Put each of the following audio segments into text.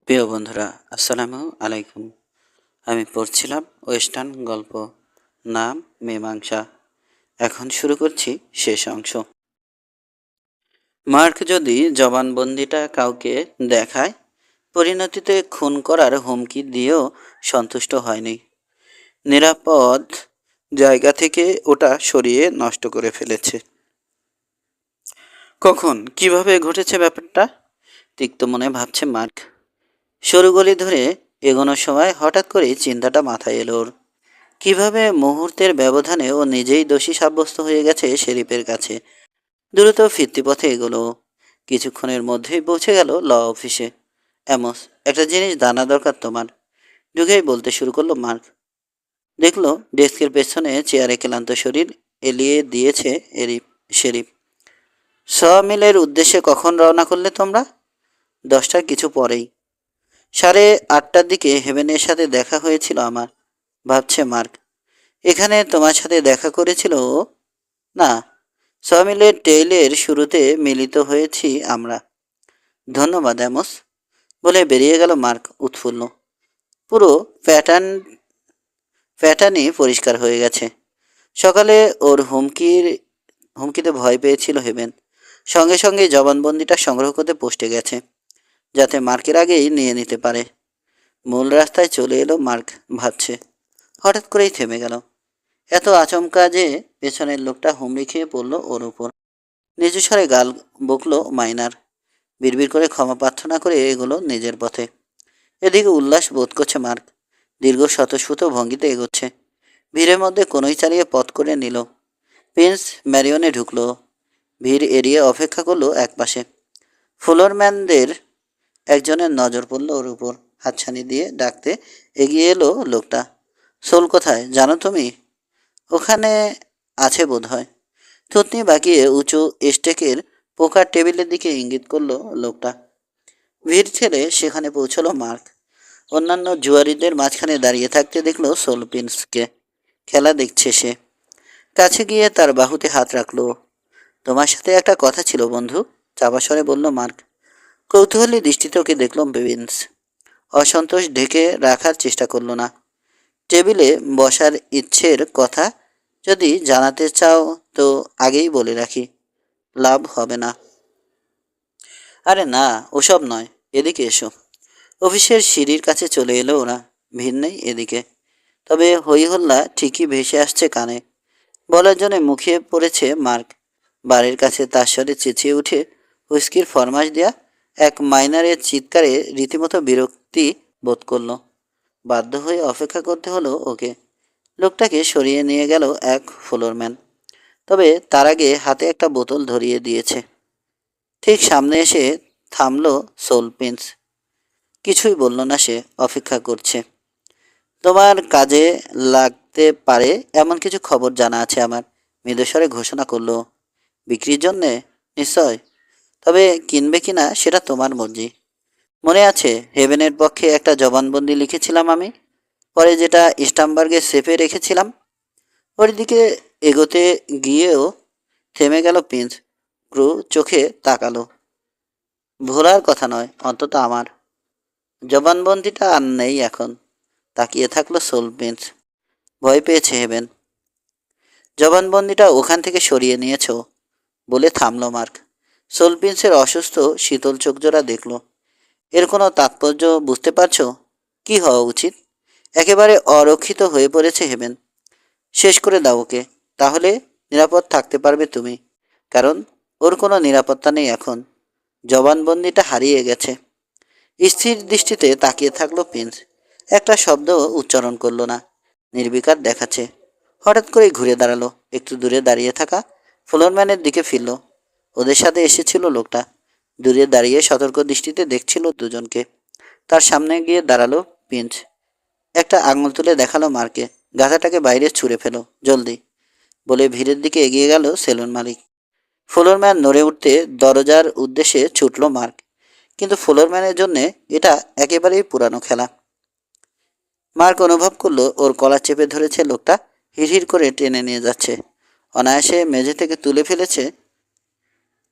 প্রিয় বন্ধুরা, আসসালামু আলাইকুম। আমি পড়ছিলাম ওয়েস্টার্ন গল্প, নাম মীমাংসা। এখন শুরু করছি শেষ অংশ। মার্ক যদি জবানবন্দিটা কাউকে দেখায়, পরিণতিতে খুন করার হুমকি দিয়েও সন্তুষ্ট হয়নি। নিরাপদ জায়গা থেকে ওটা সরিয়ে নষ্ট করে ফেলেছে। কখন কিভাবে ঘটেছে ব্যাপারটা তিক্ত মনে ভাবছে মার্ক। সরু গলি ধরে এগোনোর সময় হঠাৎ করেই চিন্তাটা মাথায় এলো ওর। কিভাবে মুহূর্তের ব্যবধানে ও নিজেই দোষী সাব্যস্ত হয়ে গেছে শেরিফের কাছে। দ্রুত ফিরতি পথে এগোলো। কিছুক্ষণের মধ্যেই পৌঁছে গেল ল অফিসে। অ্যামোস, একটা জিনিস জানা দরকার তোমার, ঢুকেই বলতে শুরু করলো মার্ক। দেখলো ডেস্কের পেছনে চেয়ারে ক্লান্ত শরীর এলিয়ে দিয়েছে শেরিফ। মিলের উদ্দেশ্যে কখন রওনা করলে তোমরা? 10টার কিছু পরেই। 8:30টার দিকে হেভেনের সাথে দেখা হয়েছিল আমার, ভাবছে মার্ক। এখানে তোমার সাথে দেখা করেছিল ও? না, সমিলের টেইলের শুরুতে মিলিত হয়েছি আমরা। ধন্যবাদ অ্যামোস, বলে বেরিয়ে গেল মার্ক উৎফুল্ল। পুরো প্যাটার্নই পরিষ্কার হয়ে গেছে। সকালে ওর হুমকিতে ভয় পেয়েছিল হেভেন। সঙ্গে সঙ্গে জবানবন্দিটা সংগ্রহ করতে পোস্টে গেছে, যাতে মার্কের আগেই নিয়ে নিতে পারে। মূল রাস্তায় চলে এলো মার্ক, ভাবছে। হঠাৎ করেই থেমে গেল। এত আচমকা যে পেছনের লোকটা হুমড়ি খেয়ে পড়ল ওর উপর। নিচু স্বরে গাল বকল মাইনার। বিড়বিড় করে ক্ষমা প্রার্থনা করে এগোলো নিজের পথে। এদিকে উল্লাস বোধ করছে মার্ক। দীর্ঘ স্বতঃস্ফূর্ত ভঙ্গিতে এগোচ্ছে। ভিড়ের মধ্যে কোনোই চালিয়ে পথ করে নিল। প্রিন্স ম্যারিয়নে ঢুকলো। ভিড় এড়িয়ে অপেক্ষা করলো একপাশে। ফ্লোরম্যানদের একজনের নজর পড়ল ওর উপর। হাতছানি দিয়ে ডাকতে এগিয়ে এলো লোকটা। সোল কোথায় জানো তুমি? ওখানে আছে বোধ হয়। থুতনি বাঁকিয়ে উঁচু স্টেকের পোকার টেবিলের দিকে ইঙ্গিত করলো লোকটা। ভিড় ঠেলে সেখানে পৌঁছলো মার্ক। অন্যান্য জুয়ারিদের মাঝখানে দাঁড়িয়ে থাকতে দেখলো সোল প্রিন্সকে। খেলা দেখছে সে। কাছে গিয়ে তার বাহুতে হাত রাখলো। তোমার সাথে একটা কথা ছিল বন্ধু, চাপা স্বরে বলল মার্ক। কৌতূহলী দৃষ্টিতে ওকে দেখল প্রিন্স। অসন্তোষ ঢেকে রাখার চেষ্টা করলো না। টেবিলে বসার ইচ্ছের কথা যদি জানাতে চাও তো আগেই বলে রাখি, লাভ হবে না। আরে না, ওসব নয়, এদিকে এসো। অফিসের সিঁড়ির কাছে চলে এলো ওরা। ভিড় নেই এদিকে, তবে হই হল্লা ঠিকই ভেসে আসছে কানে। বলার জন্য মুখিয়ে পড়েছে মার্ক। বাড়ির কাছে তার স্বরে চেঁচিয়ে উঠে হুইস্কির ফরমাশ দেয়া এক মাইনারের চিৎকারে রীতিমতো বিরক্তি বোধ করল। বাধ্য হয়ে অপেক্ষা করতে হলো ওকে। লোকটাকে সরিয়ে নিয়ে গেল এক ফ্লোরম্যান, তবে তার আগে হাতে একটা বোতল ধরিয়ে দিয়েছে। ঠিক সামনে এসে থামলো সোল প্রিন্স। কিছুই বলল না সে, অপেক্ষা করছে। তোমার কাজে লাগতে পারে এমন কিছু খবর জানা আছে আমার, মৃদুস্বরে ঘোষণা করলো। বিক্রির জন্যে? নিশ্চয়, তবে কিনবে কিনা সেটা তোমার মর্জি। মনে আছে হেভেনের পক্ষে একটা জবানবন্দি লিখেছিলাম আমি, পরে যেটা স্টামবার্গে সেফে রেখেছিলাম? ওর দিকে এগোতে গিয়েও থেমে গেল প্রিন্স। ক্রু চোখে তাকালো। ভোলার কথা নয় অন্তত আমার। জবানবন্দিটা আর নেই এখন। তাকিয়ে থাকলো সোল প্রিন্স। ভয় পেয়েছে হেভেন। জবানবন্দিটা ওখান থেকে সরিয়ে নিয়েছ, বলে থামলো মার্ক। সোল প্রিন্সের অসুস্থ শীতল চোখজোড়া দেখল। এর কোনো তাৎপর্য বুঝতে পারছো? কি হওয়া উচিত? একেবারে অরক্ষিত হয়ে পড়েছে হেভেন। শেষ করে দাও ওকে, তাহলে নিরাপদ থাকতে পারবে তুমি। কারণ ওর কোনো নিরাপত্তা নেই এখন। জবানবন্দিটা হারিয়ে গেছে। স্থির দৃষ্টিতে তাকিয়ে থাকলো প্রিন্স। একটা শব্দ উচ্চারণ করলো না। নির্বিকার দেখাচ্ছে। হঠাৎ করে ঘুরে দাঁড়ালো। একটু দূরে দাঁড়িয়ে থাকা ফ্লোরম্যানের দিকে ফিরল। ওদের সাথে এসেছিল লোকটা। দূরে দাঁড়িয়ে সতর্ক দৃষ্টিতে দেখছিল দুজনকে। তার সামনে গিয়ে দাঁড়ালো প্রিন্স। একটা আঙুল তুলে দেখালো মার্কে। গাধাটাকে বাইরে ছুঁড়ে ফেলো, জলদি, বলে ভিড়ের দিকে এগিয়ে গেল সেলুন মালিক। ফ্লোরম্যান নড়ে উঠতে দরজার উদ্দেশ্যে ছুটল মার্ক। কিন্তু ফ্লোরম্যানের জন্যে এটা একেবারেই পুরানো খেলা। মার্ক অনুভব করলো ওর কলার চেপে ধরেছে লোকটা, হিড়হিড় করে টেনে নিয়ে যাচ্ছে। অনায়াসে মেঝে থেকে তুলে ফেলেছে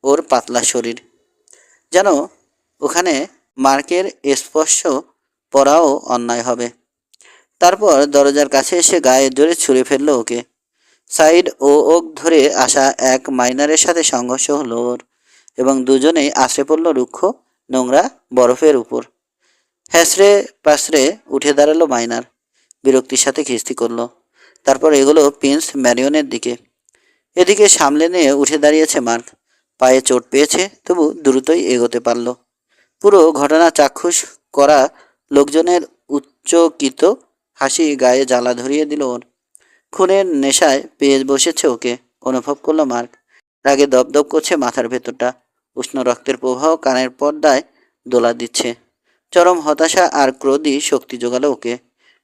ওর পাতলা শরীর। যেন ওখানে মার্কের স্পর্শ পড়াও অন্যায় হবে। তারপর দরজার কাছে এসে গায়ে জোরে ছুঁড়ে ফেলল ওকে। সাইড ও ওক ধরে আসা এক মাইনারের সাথে সংঘর্ষ হলো ওর, এবং দুজনেই আছড়ে পড়ল রুক্ষ নোংরা বরফের উপর। হ্যাঁচড়ে পাশড়ে উঠে দাঁড়ালো মাইনার, বিরক্তির সাথে খিস্তি করলো। তারপর এগুলো প্রিন্স ম্যারিয়নের দিকে। এদিকে সামলে নিয়ে উঠে দাঁড়িয়েছে মার্ক। পায়ে চোট পেয়েছে, তবু দ্রুতই এগোতে পারল। পুরো ঘটনা চাক্ষুষ করা লোকজনের উচ্চকিত হাসি গায়ে জ্বালা ধরিয়ে দিল ওর। খুনের নেশায় পেয়ে বসেছে ওকে, অনুভব করলো মার্ক। রাগে দপদপ করছে মাথার ভেতরটা, উষ্ণ রক্তের প্রবাহ কানের পর্দায় দোলা দিচ্ছে। চরম হতাশা আর ক্রোধই শক্তি জোগালো ওকে।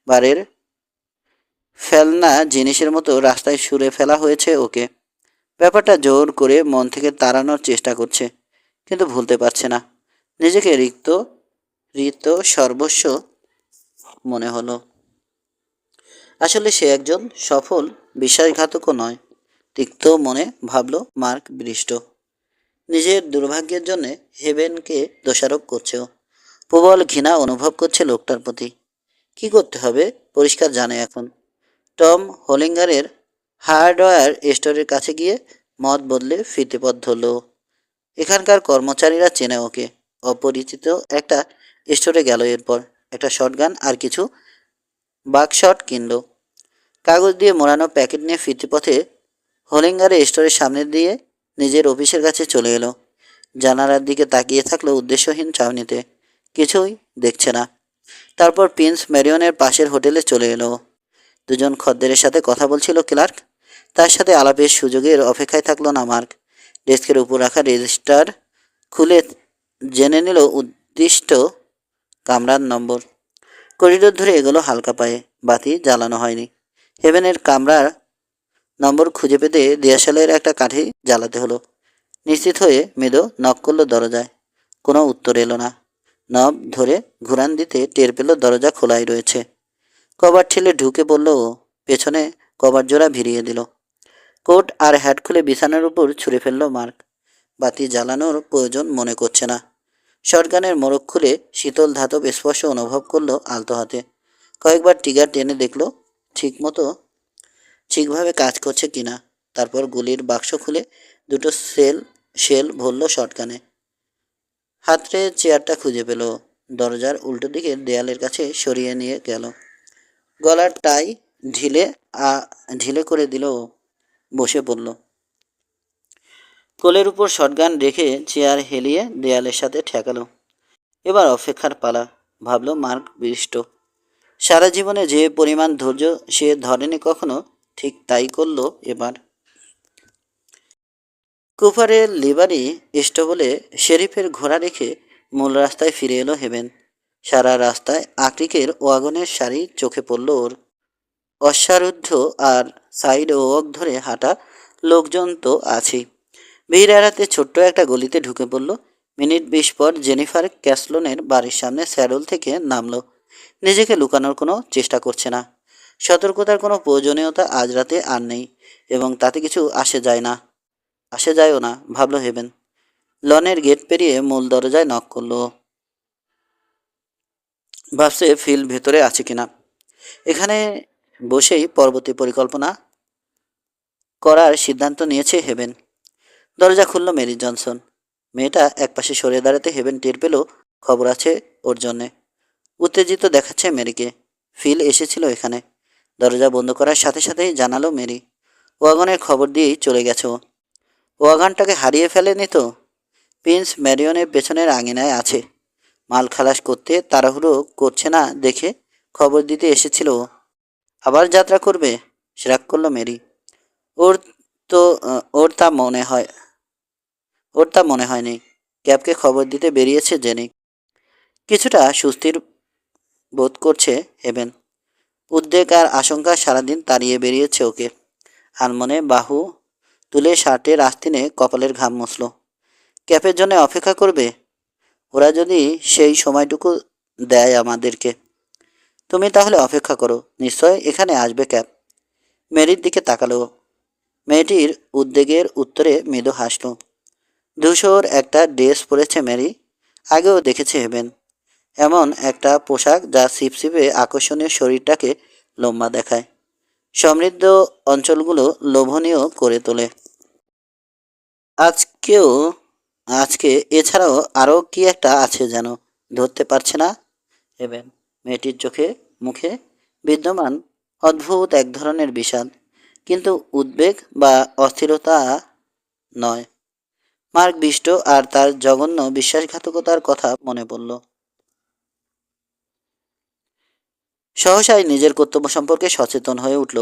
বারের ফেলনা জিনিসের মতো রাস্তায় ছুঁড়ে ফেলা হয়েছে ওকে। ব্যাপারটা জোর করে মন থেকে তাড়ানোর চেষ্টা করছে, কিন্তু ভুলতে পারছে না। নিজেকে রিক্ত সর্বস্ব মনে হলো। আসলে সে একজন সফল বিশ্বাসঘাতকও নয়, তিক্ত মনে ভাবল মার্ক বৃষ্ট। নিজের দুর্ভাগ্যের জন্য হেভেনকে দোষারোপ করছেও। প্রবল ঘৃণা অনুভব করছে লোকটার প্রতি। কি করতে হবে পরিষ্কার জানে এখন। টম হোলিঙ্গারের হার্ডওয়্যার স্টোরের কাছে গিয়ে মত বদলে ফিরতে পথ ধরল। এখানকার কর্মচারীরা চেনে ওকে। অপরিচিত একটা স্টোরে গেল, এরপর একটা শটগান আর কিছু বাকশট কিনল। কাগজ দিয়ে মোড়ানো প্যাকেট নিয়ে ফিরতি পথে হোলিঙ্গারের স্টোরের সামনে দিয়ে নিজের অফিসের কাছে চলে এলো। জানালার দিকে তাকিয়ে থাকলো উদ্দেশ্যহীন চাউনিতে, কিছুই দেখছে না। তারপর প্রিন্স ম্যারিয়নের পাশের হোটেলে চলে এলো। দুজন খদ্দেরের সাথে কথা বলছিল ক্লার্ক, তার সাথে আলাপের সুযোগের অপেক্ষায় থাকলো না মার্ক। ডেস্কের উপর রাখা রেজিস্টার খুলে জেনে নিল উদ্দিষ্ট কামরার নম্বর। করিডোর ধরে এগোলো হালকা পায়ে। বাতি জ্বালানো হয়নি। হেভেনের কামরার নম্বর খুঁজে পেতে দিয়াশালের একটা কাঠি জ্বালাতে হলো। নিশ্চিত হয়ে মৃদু নক করলো দরজায়। কোনো উত্তর এলো না। নব ধরে ঘুরান দিতে টের পেল দরজা খোলাই রয়েছে। কভার ঠেলে ঢুকে পড়ল ও। পেছনে কভার জোড়া ভিড়িয়ে দিল। কোট আর হ্যাট খুলে বিছানার উপর ছুঁড়ে ফেলল মার্ক। বাতি জ্বালানোর প্রয়োজন মনে করছে না। শটগানের মোড়ক খুলে শীতল ধাতব স্পর্শ অনুভব করলো আলতো হাতে। কয়েকবার ট্রিগার টেনে দেখলো ঠিকভাবে কাজ করছে কিনা। তারপর গুলির বাক্স খুলে দুটো শেল ভরল শটগানে। হাতড়ে চেয়ারটা খুঁজে পেল। দরজার উল্টো দিকে দেয়ালের কাছে সরিয়ে নিয়ে গেল। গলার টাই ঢিলে করে দিল। বসে পড়ল। কোলের উপর শটগান রেখে চেয়ার হেলিয়ে দেয়ালের সাথে ঠেকালো। এবার অপেক্ষার পালা, ভাবল মার্ক বৃষ্ট। সারা জীবনে যে পরিমাণ ধৈর্য সে ধরেনি কখনো, ঠিক তাই করলো এবার। কুপারের লিভারি স্টেবলে শেরিফের ঘোড়া রেখে মূল রাস্তায় ফিরে এলো হেভেন। সারা রাস্তায় আক্রিকের ওয়াগনের সারি চোখে পড়ল ওর। অশ্বারুদ্ধ আর সাইড ও ওক ধরে হাঁটা লোকজন তো আছেই। ভিড় এড়াতে ছোট্ট একটা গলিতে ঢুকে পড়ল। মিনিট 20 পর জেনিফার ক্যাসলনের বাড়ির সামনে স্যাডল থেকে নামলো। নিজেকে লুকানোর কোনো চেষ্টা করছে না। সতর্কতার কোনো প্রয়োজনীয়তা আজ রাতে আর নেই, এবং তাতে কিছু আসে যায়ও না, ভাবল হেভেন। লনের গেট পেরিয়ে মূল দরজায় নক করলো। ভাবছে ফিল ভেতরে আছে কিনা। এখানে বসেই পরবর্তী পরিকল্পনা করার সিদ্ধান্ত নিয়েছে হেভেন। দরজা খুলল মেরি জনসন। মেয়েটা একপাশে সরে দাঁড়াতে হেভেন টের পেল খবর আছে ওর জন্যে। উত্তেজিত দেখাচ্ছে মেরিকে। ফিল এসেছিল এখানে। দরজা বন্ধ করার সাথে সাথেই জানালো মেরি। ওয়াগনের খবর দিয়েই চলে গেছে ও। ওয়াগনটাকে হারিয়ে ফেলেনি তো? প্রিন্স ম্যারিয়নের পেছনের আঙিনায় আছে। মাল খালাস করতে তাড়াহুড়ো করছে না দেখে খবর দিতে এসেছিল ও। আবার যাত্রা করবে? রাগ করল মেরি। ওর তো ওর তা মনে হয় ওর তা মনে হয়নি। ক্যাবকে খবর দিতে বেরিয়েছে জেনি। কিছুটা সুস্থির বোধ করছে হেভেন। উদ্বেগ আর আশঙ্কা সারাদিন তাড়িয়ে বেরিয়েছে ওকে। আনমনে বাহু তুলে শার্টের আস্তিনে কপালের ঘাম মুছল। ক্যাপের জন্য অপেক্ষা করবে? ওরা যদি সেই সময়টুকু দেয় আমাদেরকে। তুমি তাহলে অপেক্ষা করো, নিশ্চয় এখানে আসবে ক্যাপ। মেরির দিকে তাকালো। মেয়েটির উদ্বেগের উত্তরে মৃদু হাসল। ধূসর একটা ড্রেস পরেছে মেরি। আগেও দেখেছে হেভেন। এমন একটা পোশাক যা ছিপছিপে আকর্ষণীয় শরীরটাকে লম্বা দেখায়, সমৃদ্ধ অঞ্চলগুলো লোভনীয় করে তোলে। আজকেও আজকে এছাড়াও আরও কি একটা আছে যেন, ধরতে পারছে না হেভেন। মেয়েটির চোখে মুখে বিদ্যমান অদ্ভুত এক ধরনের বিষাদ, কিন্তু উদ্বেগ বা অস্থিরতা নয়। মার্ক বিষ্ট আর তার জঘন্য বিশ্বাসঘাতকতার কথা মনে পড়ল। সহসাই নিজের কর্তব্য সম্পর্কে সচেতন হয়ে উঠল।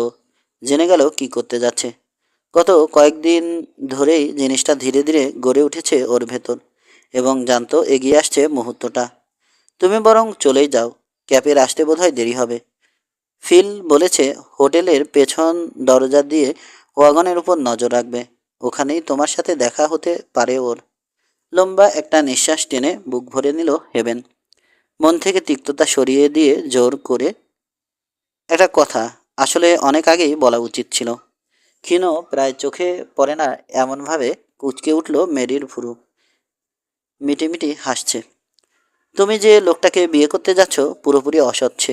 জেনে গেল কি করতে যাচ্ছে। গত কয়েকদিন ধরেই জিনিসটা ধীরে ধীরে গড়ে উঠেছে ওর ভেতর, এবং জানতো এগিয়ে আসছে মুহূর্তটা। তুমি বরং চলেই যাও, ক্যাপের আসতে বোধহয় দেরি হবে। ফিল বলেছে হোটেলের পেছন দরজা দিয়ে ওয়াগনের উপর নজর রাখবে, ওখানেই তোমার সাথে দেখা হতে পারে ওর। লম্বা একটা নিঃশ্বাস টেনে বুক ভরে নিল হেভেন, মন থেকে তিক্ততা সরিয়ে দিয়ে জোর করে, একটা কথা আসলে অনেক আগেই বলা উচিত ছিল। ক্ষীণ প্রায় চোখে পড়ে না এমনভাবে কুঁচকে উঠল মেরির ভুরু, মিটিমিটি হাসছে। তুমি যে লোকটাকে বিয়ে করতে যাচ্ছ পুরোপুরি অসচ্ছে,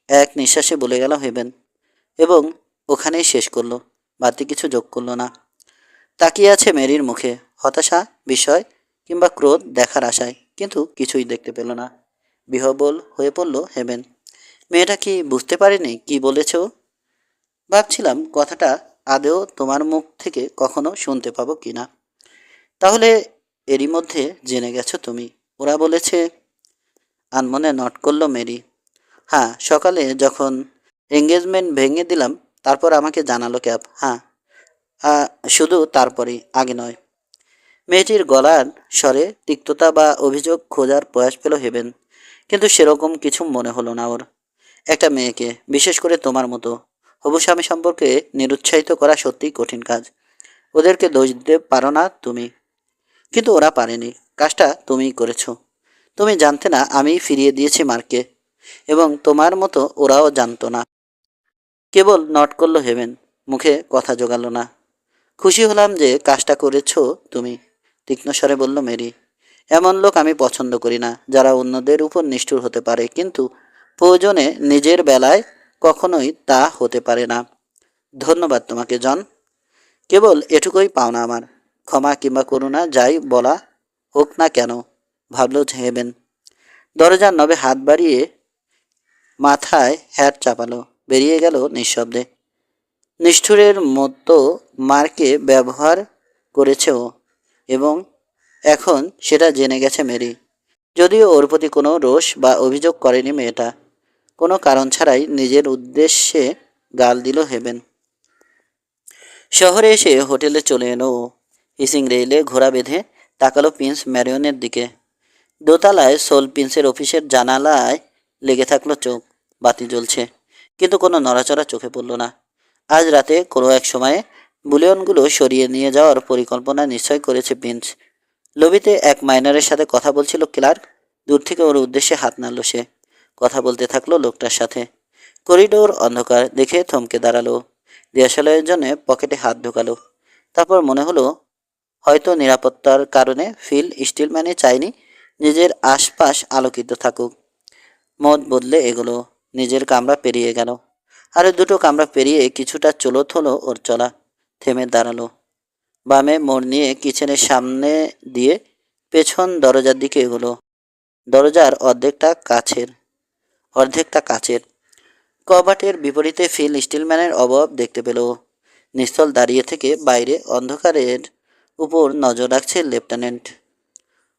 এক নিঃশ্বাসে বলে গেল হেভেন, এবং ওখানেই শেষ করলো, বাড়তি কিছু যোগ করলো না। তাকিয়ে আছে মেরির মুখে, হতাশা, বিস্ময় কিংবা ক্রোধ দেখার আশায়, কিন্তু কিছুই দেখতে পেল না। বিহ্বল হয়ে পড়ল হেভেন। মেয়েটা কি বুঝতে পারেনি কি বলেছ? ভাবছিলাম কথাটা আদেও তোমার মুখ থেকে কখনো শুনতে পাবো কিনা। তাহলে এরই মধ্যে জেনে গেছো তুমি, ওরা বলেছে। আনমনে নট করল মেরি। হ্যাঁ, সকালে যখন এঙ্গেজমেন্ট ভেঙে দিলাম তারপর আমাকে জানালো ক্যাব। হ্যাঁ, শুধু তারপরেই, আগে নয়। মেয়েটির গলার স্বরে তিক্ততা বা অভিযোগ খোঁজার প্রয়াস পেল হেভেন, কিন্তু সেরকম কিছু মনে হলো না ওর। একটা মেয়েকে, বিশেষ করে তোমার মতো হবু স্বামী সম্পর্কে নিরুৎসাহিত করা সত্যিই কঠিন কাজ। ওদেরকে দোষ দিতে পারো না তুমি, কিন্তু ওরা পারেনি। কাজটা তুমিই করেছো। তুমি জানতে না আমি ফিরিয়ে দিয়েছি মার্ককে, এবং তোমার মতো ওরাও জানতো না। কেবল নট করলো হেভেন, মুখে কথা জোগালো না। খুশি হলাম যে কাজটা করেছো তুমি, তীক্ষ্ণ স্বরে বলল মেরি। এমন লোক আমি পছন্দ করি না, যারা অন্যদের উপর নিষ্ঠুর হতে পারে কিন্তু প্রয়োজনে নিজের বেলায় কখনোই তা হতে পারে না। ধন্যবাদ তোমাকে জন, কেবল এটুকুই পাওনা আমার। ক্ষমা কিংবা করুণা যাই বলা হোক না কেন, ভাবল হেভেন। দরজার নবে হাত বাড়িয়ে মাথায় হ্যাট চাপালো, বেরিয়ে গেল নিঃশব্দে। নিষ্ঠুরের মতো মারকে ব্যবহার করেছে ও, এবং এখন সেটা জেনে গেছে মেরি। যদিও ওর প্রতি কোনো রোষ বা অভিযোগ করেনি মেয়েটা, কোনো কারণ ছাড়াই নিজের উদ্দেশ্যে গাল দিল হেভেন। শহরে এসে হোটেলে চলে এলো ও। হিসিং রেইলে ঘোড়া বেঁধে তাকালো প্রিন্স ম্যারিয়নের দিকে। দোতলায় সোল প্রিন্সের অফিসের জানালায় লেগে থাকলো চোখ, বাতি জ্বলছে, কিন্তু কোনো নড়াচড়া চোখে পড়ল না। আজ রাতে কোনো এক সময়ে বুলিয়নগুলো সরিয়ে নিয়ে যাওয়ার পরিকল্পনা নিশ্চয় করেছে প্রিন্স। লবিতে এক মাইনারের সাথে কথা বলছিল ক্লার্ক, দূর থেকে ওর উদ্দেশ্যে হাত নাড়ল সে। কথা বলতে থাকলো লোকটার সাথে। করিডোর অন্ধকার দেখে থমকে দাঁড়ালো, দিয়াশালয়ের জন্য পকেটে হাত ঢোকালো। তারপর মনে হলো হয়তো নিরাপত্তার কারণে ফিল স্টিলম্যানে চায়নি নিজের আশপাশ আলোকিত থাকুক। মত বদলে এগুলো, নিজের কামরা পেরিয়ে গেল। আরও দুটো কামরা পেরিয়ে কিছুটা চলত হলো ওর চলা। থেমে দাঁড়ালো। বামে মোড় নিয়ে কিচেনের সামনে দিয়ে পেছন দরজার দিকে এগোলো। দরজার অর্ধেকটা কাচের। কবাটের বিপরীতে ফিল স্টিলম্যানের অভাব দেখতে পেল। নিস্তল দাঁড়িয়ে থেকে বাইরে অন্ধকারের উপর নজর রাখছে লেফটেন্যান্ট।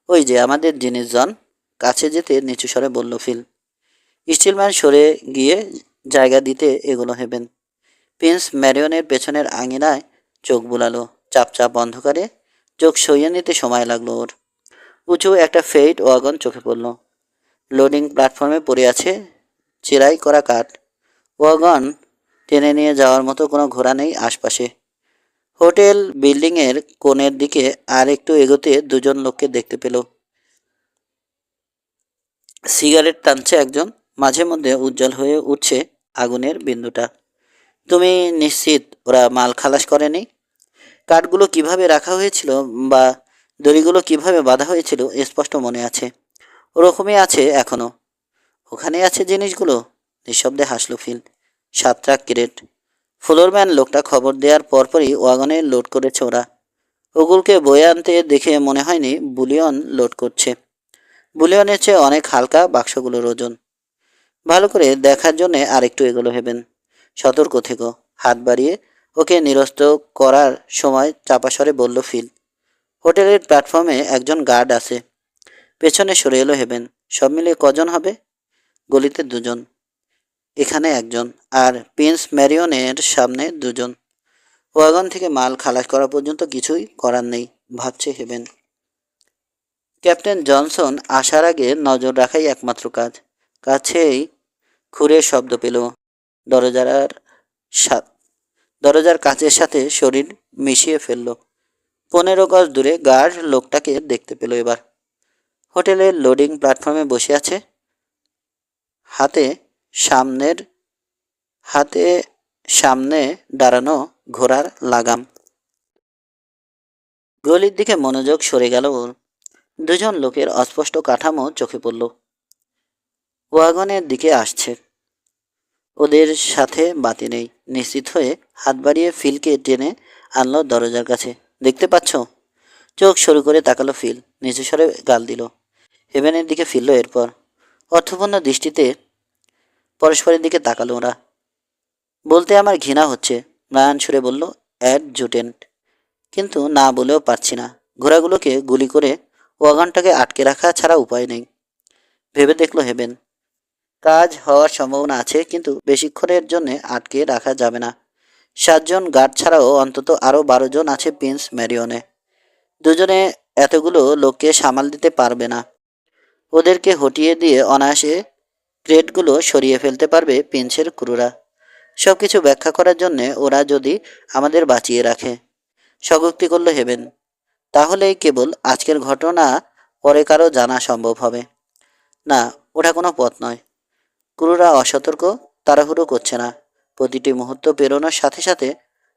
ওই যে আমাদের জিনিস জন, কাছে যেতে নিচু স্বরে বলল ফিল। স্টিলম্যান সরে গিয়ে জায়গা দিতে এগোলো হেভেন। প্রিন্স ম্যারিয়নের পেছনের আঙিনায় চোখ বুলালো। চাপচাপ অন্ধকারে চোখ সইয়ে নিতে সময় লাগলো ওর। উঁচু একটা ফেইড ওয়াগন চোখে পড়ল। লোডিং প্ল্যাটফর্মে পড়ে আছে চেরাই করা কাঠ। ওয়াগন টেনে নিয়ে যাওয়ার মতো কোনো ঘোড়া নেই আশপাশে। হোটেল বিল্ডিংয়ের কোণের দিকে আর একটু এগোতে দুজন লোককে দেখতে পেল। সিগারেট টানছে একজন, মাঝে মধ্যে উজ্জ্বল হয়ে উঠছে আগুনের বিন্দুটা। তুমি নিশ্চিত ওরা মাল খালাস করেনি? কাঠগুলো কিভাবে রাখা হয়েছিল বা দড়িগুলো কিভাবে বাঁধা হয়েছিল স্পষ্ট মনে আছে। ওরকমই আছে এখনো। ওখানে আছে জিনিসগুলো? নিঃশব্দে হাসলো ফিল। 7 truck crate. ফ্লোরম্যান লোকটা খবর দেওয়ার পরপরই ওয়াগনে লোড করেছে ওরা। ওগুলোকে বয়ে আনতে দেখে মনে হয়নি বুলিয়ন লোড করছে। বুলিয়নের চেয়ে অনেক হালকা বাক্সগুলোর ওজন। ভালো করে দেখার জন্যে আরেকটু এগোলো হেবেন। সতর্ক থেকো। হাত বাড়িয়ে ওকে নিরস্ত করার সময় চাপা স্বরে বলল ফিল। হোটেলের প্ল্যাটফর্মে একজন গার্ড আছে। পেছনে সরে এলো হেবেন। সব মিলিয়ে কজন হবে? গলিতে 2 জন, এখানে 1 জন, আর প্রিন্স ম্যারিয়নের সামনে 2 জন। ওয়াগন থেকে মাল খালাস করা পর্যন্ত কিছুই করার নেই, ভাবছে হেবেন। ক্যাপ্টেন জনসন আসার আগে নজর রাখাই একমাত্র কাজ। কাছেই খুরের শব্দ পেল। দরজার সা- দরজার কাচের সাথে শরীর মিশিয়ে ফেলল। 15 গজ দূরে গার্ড লোকটাকে দেখতে পেল এবার। হোটেলের লোডিং প্ল্যাটফর্মে বসে আছে। হাতে সামনের হাতে সামনে দাঁড়ানো ঘোড়ার লাগাম। গলির দিকে মনোযোগ সরে গেল ওর। 2 জন লোকের অস্পষ্ট কাঠামো চোখে পড়ল। ওয়াগনের দিকে আসছে। ওদের সাথে বাতি নেই। নিশ্চিত হয়ে হাত বাড়িয়ে ফিলকে টেনে আনলো দরজার কাছে। দেখতে পাচ্ছ? চোখ সরু করে তাকালো ফিল। নিচু স্বরে গাল দিল। হেভেনের দিকে ফিরল এরপর। অর্থপূর্ণ দৃষ্টিতে পরস্পরের দিকে তাকালো ওরা। বলতে আমার ঘৃণা হচ্ছে, ম্লান সুরে বলল অ্যাডজুটেন্ট। কিন্তু না বলেও পারছি না। ঘোড়াগুলোকে গুলি করে ওয়াগনটাকে আটকে রাখা ছাড়া উপায় নেই। ভেবে দেখলো হেবেন। কাজ হওয়ার সম্ভাবনা আছে, কিন্তু বেশিক্ষণের জন্য আটকে রাখা যাবে না। 7 জন গার্ড ছাড়াও অন্তত আরও 12 জন আছে প্রিন্স ম্যারিয়নে। 2 জনে এতগুলো লোককে সামাল দিতে পারবে না। ওদেরকে হটিয়ে দিয়ে অনায়াসে ক্রেটগুলো সরিয়ে ফেলতে পারবে প্রিন্সের ক্রুরা। সব কিছু ব্যাখ্যা করার জন্যে ওরা যদি আমাদের বাঁচিয়ে রাখে। স্বগোক্তি করল হেবেন। তাহলেই কেবল আজকের ঘটনা পরে কারো জানা সম্ভব হবে। না, ওটা কোনো পথ নয়। ক্রুরা অসতর্ক, তাড়াহুড়ো করছে না। প্রতিটি মুহূর্ত পেরোনোর সাথে সাথে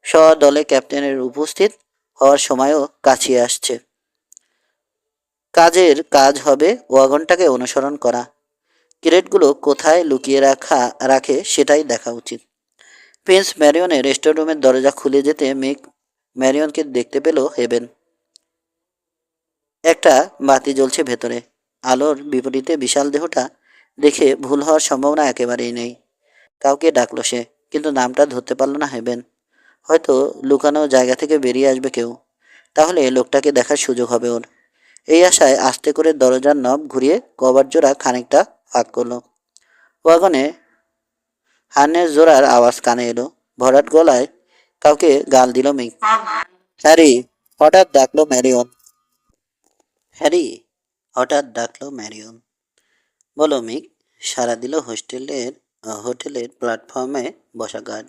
সদলে ক্যাপ্টেনের উপস্থিত হওয়ার সময়ও কাছিয়ে আসছে। কাজের কাজ হবে ওয়াগনটাকে অনুসরণ করা। ক্রেটগুলো কোথায় লুকিয়ে রাখে সেটাই দেখা উচিত। প্রিন্স ম্যারিয়নের রেস্টুরেন্টের দরজা খুলে যেতে মেক ম্যারিয়নকে দেখতে পেল হেবেন। একটা বাতি জ্বলছে ভেতরে। আলোর বিপরীতে বিশাল দেহটা দেখে ভুল হওয়ার সম্ভাবনা একেবারেই নেই। কাউকে ডাকলো সে, কিন্তু নামটা ধরতে পারল না হেবেন। হয়তো লুকানো জায়গা থেকে বেরিয়ে আসবে কেউ। তাহলে লোকটাকে দেখার সুযোগ হবে ওর। এই আশায় আস্তে করে দরজার নব ঘুরিয়ে কভার জোড়া খানিকটা ফাঁক করলো। ওয়াগনে হার্নের জোড়ার আওয়াজ কানে এলো। ভরাট গলায় কাউকে গাল দিল মিক। হ্যারি, হঠাৎ ডাকলো ম্যারিয়ন। হ্যারি, হঠাৎ ডাকলো ম্যারিয়ন। বলো মিক, সাড়া দিল হোটেলের প্ল্যাটফর্মে বসা গার্ড।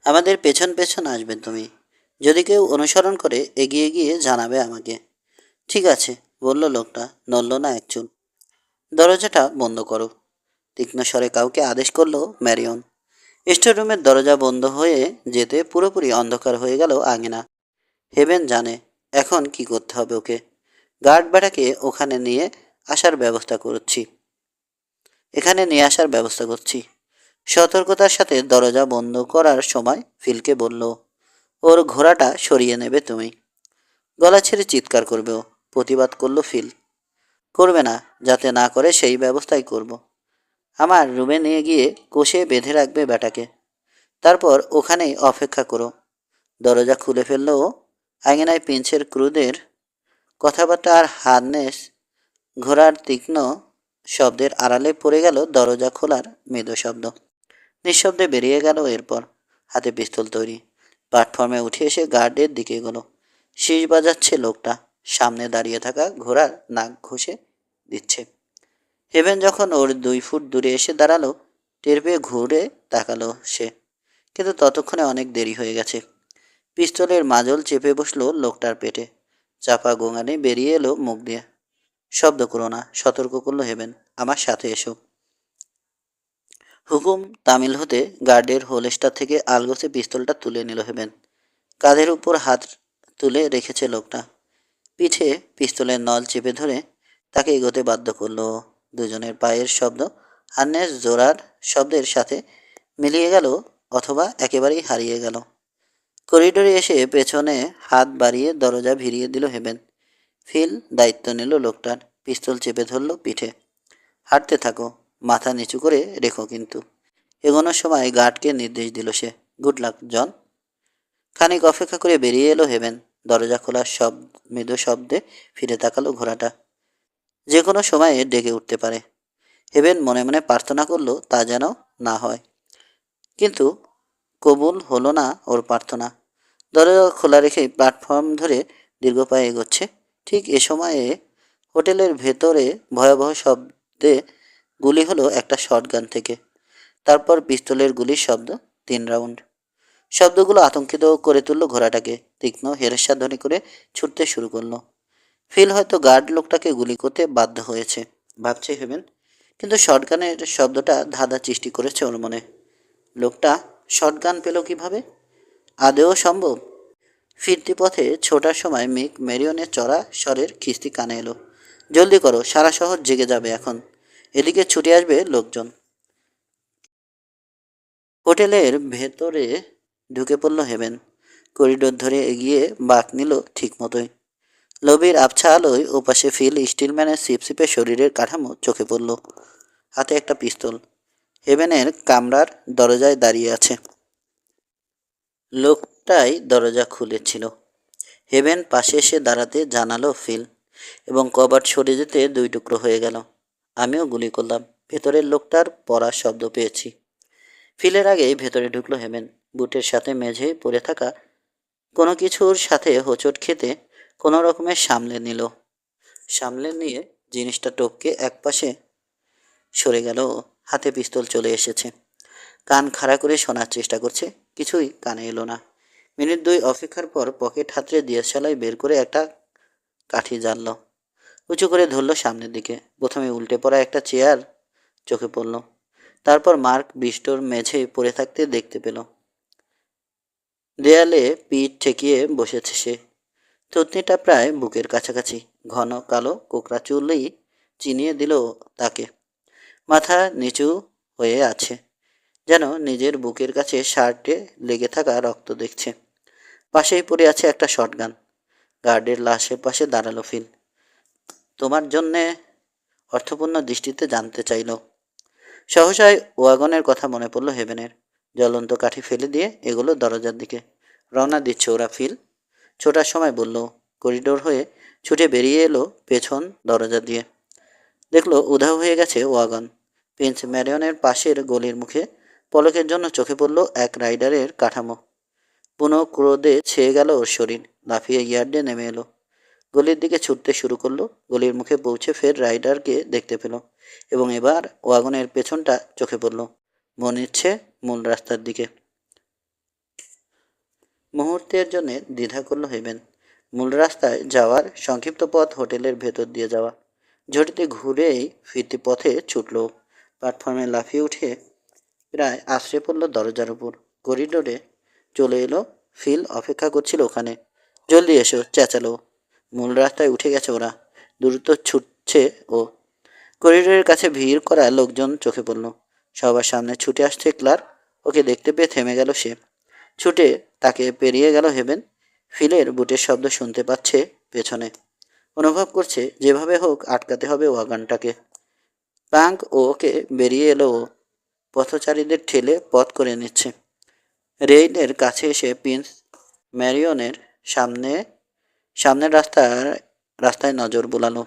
আমাদের পেছন পেছন আসবে তুমি। যদি কেউ অনুসরণ করে এগিয়ে গিয়ে জানাবে আমাকে। ঠিক আছে, বলল লোকটা, নড়ল না এক চুল। দরজাটা বন্ধ করো, তীক্ষ্ণ স্বরে কাউকে আদেশ করলো ম্যারিয়ন। স্টোররুমের দরজা বন্ধ হয়ে যেতে পুরোপুরি অন্ধকার হয়ে গেল আঙিনা। হেভেন জানে এখন কি করতে হবে ওকে। গার্ড বেটাকে এখানে নিয়ে আসার ব্যবস্থা করছি। সতর্কতার সাথে দরজা বন্ধ করার সময় ফিলকে বলল, ওর ঘোড়াটা সরিয়ে নেবে তুমি। গলা ছেড়ে চিৎকার করবে ও। প্রতিবাদ করলো ফিল। করবে না, যাতে না করে সেই ব্যবস্থাই করব। আমার রুমে নিয়ে গিয়ে কষে বেঁধে রাখবে বেটাকে। তারপর ওখানেই অপেক্ষা করো। দরজা খুলে ফেলল ও। আঙিনায় প্রিন্সের ক্রুদের কথাবার্তা আর হার্নেস ঘোড়ার তীক্ষ্ণ শব্দের আড়ালে পড়ে গেল দরজা খোলার মৃদু শব্দ। নিঃশব্দে বেরিয়ে গেল এরপর। হাতে পিস্তল তৈরি। প্ল্যাটফর্মে উঠে এসে গার্ডের দিকে এগোলো। শীষ বাজাচ্ছে লোকটা। সামনে দাঁড়িয়ে থাকা ঘোড়ার নাক ঘষে দিচ্ছে। হেভেন যখন ওর 2 ফুট দূরে এসে দাঁড়ালো, টের পেয়ে ঘুরে তাকালো সে। কিন্তু ততক্ষণে অনেক দেরি হয়ে গেছে। পিস্তলের মাজল চেপে বসলো লোকটার পেটে। চাপা গোঙানি বেরিয়ে এলো মুখ দিয়ে। শব্দ করো না, সতর্ক করলো হেভেন। আমার সাথে এসো। হুকুম তামিল হতে গার্ডের হোলস্টার থেকে আলগোছে পিস্তলটা তুলে নিল হেভেন। কাঁধের উপর হাত তুলে রেখেছে লোকটা। পিঠে পিস্তলের নল চেপে ধরে তাকে এগোতে বাধ্য করলো। দুজনের পায়ের শব্দ হার্নেস জোড়ার শব্দের সাথে মিলিয়ে গেল অথবা একেবারেই হারিয়ে গেল। করিডোরে এসে পেছনে হাত বাড়িয়ে দরজা ভিড়িয়ে দিল হেভেন। ফিল দায়িত্ব নিল লোকটার, পিস্তল চেপে ধরল পিঠে। হাঁটতে থাকো, মাথা নিচু করে রেখো কিন্তু। এগোনোর সময় গার্ডকে নির্দেশ দিল সে। গুড লাক জন। খানিক অপেক্ষা করে বেরিয়ে এলো হেভেন। দরজা খোলার মৃদু শব্দে ফিরে তাকালো ঘোড়াটা। যে কোনো সময়ে ডেকে উঠতে পারে। হেভেন মনে মনে প্রার্থনা করলো তা যেন না হয়, কিন্তু কবুল হলো না ওর প্রার্থনা। দরজা খোলা রেখে প্ল্যাটফর্ম ধরে দীর্ঘ পায়ে এগোচ্ছে। ঠিক এ সময়ে হোটেলের ভেতরে ভয়াবহ শব্দে গুলি হলো একটা শটগান থেকে। তারপর পিস্তলের গুলির শব্দ, 3 রাউন্ড। শব্দগুলো আতঙ্কিত করে তুলল ঘোড়াটাকে। তীক্ষ্ণ হেরেসা ধ্বনি করে ছুটতে শুরু করলো। ফিল হয়তো গার্ড লোকটাকে গুলি করতে বাধ্য হয়েছে ভাবছে হেভেন, কিন্তু শটগানের শব্দটা ধাঁধা সৃষ্টি করেছে ওর মনে। লোকটা শটগান পেল কিভাবে? আদেও সম্ভব? ফিরতি পথে ছোটার সময় ম্যারিয়নের চড়া স্বরের খিস্তি কানে এলো। জলদি করো, সারা শহর জেগে যাবে এখন। এদিকে ছুটে আসবে লোকজন। হোটেলের ভেতরে ঢুকে পড়ল হেভেন। করিডোর ধরে এগিয়ে বাঁক নিল ঠিক মতোই। লবির আবছা আলোয় ওপাশে ফিল স্টিলম্যানের সিপসিপে শরীরের কাঠামো চোখে পড়ল। হাতে একটা পিস্তল। হেভেনের কামরার দরজায় দাঁড়িয়ে আছে। লোকটাই দরজা খুলেছিল। হেভেন পাশে এসে দাঁড়াতে জানালো ফিল, এবং কবাট সরে যেতে 2 টুকরো হয়ে গেল। আমিও গুলি করলাম। ভেতরের লোকটার পড়ার শব্দ পেয়েছি। ফিলের আগেই ভেতরে ঢুকলো হেভেন। বুটের সাথে মেঝে পড়ে থাকা কোনো কিছুর সাথে হোঁচট খেতে কোনো রকমে সামলে নিয়ে জিনিসটা টপকে একপাশে সরে গেল। হাতে পিস্তল চলে এসেছে। কান খাড়া করে শোনার চেষ্টা করছে, কিছুই কানে এলো না। মিনিট 2 অপেক্ষার পর পকেট হাতড়ে দিয়াশালাই বের করে একটা কাঠি জ্বালল। উঁচু করে ধরল সামনের দিকে। প্রথমে উল্টে পড়া একটা চেয়ার চোখে পড়ল। তারপর মার্ক বিস্টোর মেঝে পড়ে থাকতে দেখতে পেল। দেয়ালে পিঠ ঠেকিয়ে বসেছে সে। থুতনিটা প্রায় বুকের কাছাকাছি। ঘন কালো কোকড়া চুলই চিনিয়ে দিল তাকে। মাথা নিচু হয়ে আছে, যেন নিজের বুকের কাছে শার্টে লেগে থাকা রক্ত দেখছে। পাশেই পড়ে আছে একটা শটগান। গার্ডের লাশের পাশে দাঁড়ালো ফিল। তোমার জন্যে অর্থপূর্ণ দৃষ্টিতে জানতে চাইল। সহসায় ওয়াগনের কথা মনে পড়ল হেভেনের। জ্বলন্ত কাঠি ফেলে দিয়ে এগুলো দরজার দিকে। রওনা দিচ্ছে ওরা ফিল। ছোটার সময় বলল। করিডোর হয়ে ছুটে বেরিয়ে এলো পেছন দরজা দিয়ে। দেখলো উধাও হয়ে গেছে ওয়াগন। প্রিন্স ম্যারিয়নের পাশের গলির মুখে পলকের জন্য চোখে পড়ল এক রাইডারের কাঠামো। পুনঃ ক্রোধে ছেয়ে গেল ওর শরীর। লাফিয়ে ইয়ার্ডে নেমে এলো। গলির দিকে ছুটতে শুরু করলো। গলির মুখে পৌঁছে ফের রাইডারকে দেখতে পেল, এবং এবার ওয়াগনের পেছনটা চোখে পড়ল। মন ইচ্ছে মূল রাস্তার দিকে। মুহূর্তের জন্য দ্বিধা করলো হেভেন। মূল রাস্তায় যাওয়ার সংক্ষিপ্ত পথ হোটেলের ভেতর দিয়ে যাওয়া। ঝটিতে ঘুরেই ফিরতি পথে ছুটল। প্ল্যাটফর্মে লাফিয়ে উঠে প্রায় আছড়ে পড়ল দরজার উপর। করিডোরে চলে এলো। ফিল অপেক্ষা করছিল ওখানে। জলদি এসো, চেঁচালো। মূল রাস্তায় উঠে গেছে ওরা। দ্রুত ছুটছে ও। করিডোরের কাছে ভিড় করা লোকজন চোখে পড়ল। সবার সামনে ছুটে আসছে ক্লার্ক। ওকে দেখতে পেয়ে থেমে গেল সে। ছুটে তাকে পেরিয়ে গেল হেভেন। ফিলের বুটের শব্দ শুনতে পাচ্ছে পেছনে। অনুভব করছে যেভাবে হোক আটকাতে হবে ওয়াগনটাকে। প্রাঙ্ক ওকে বেরিয়ে এলো। পথচারীদের ঠেলে পথ করে নিচ্ছে। রেইলের কাছে এসে প্রিন্স ম্যারিয়নের সামনের রাস্তায় নজর বুলালো।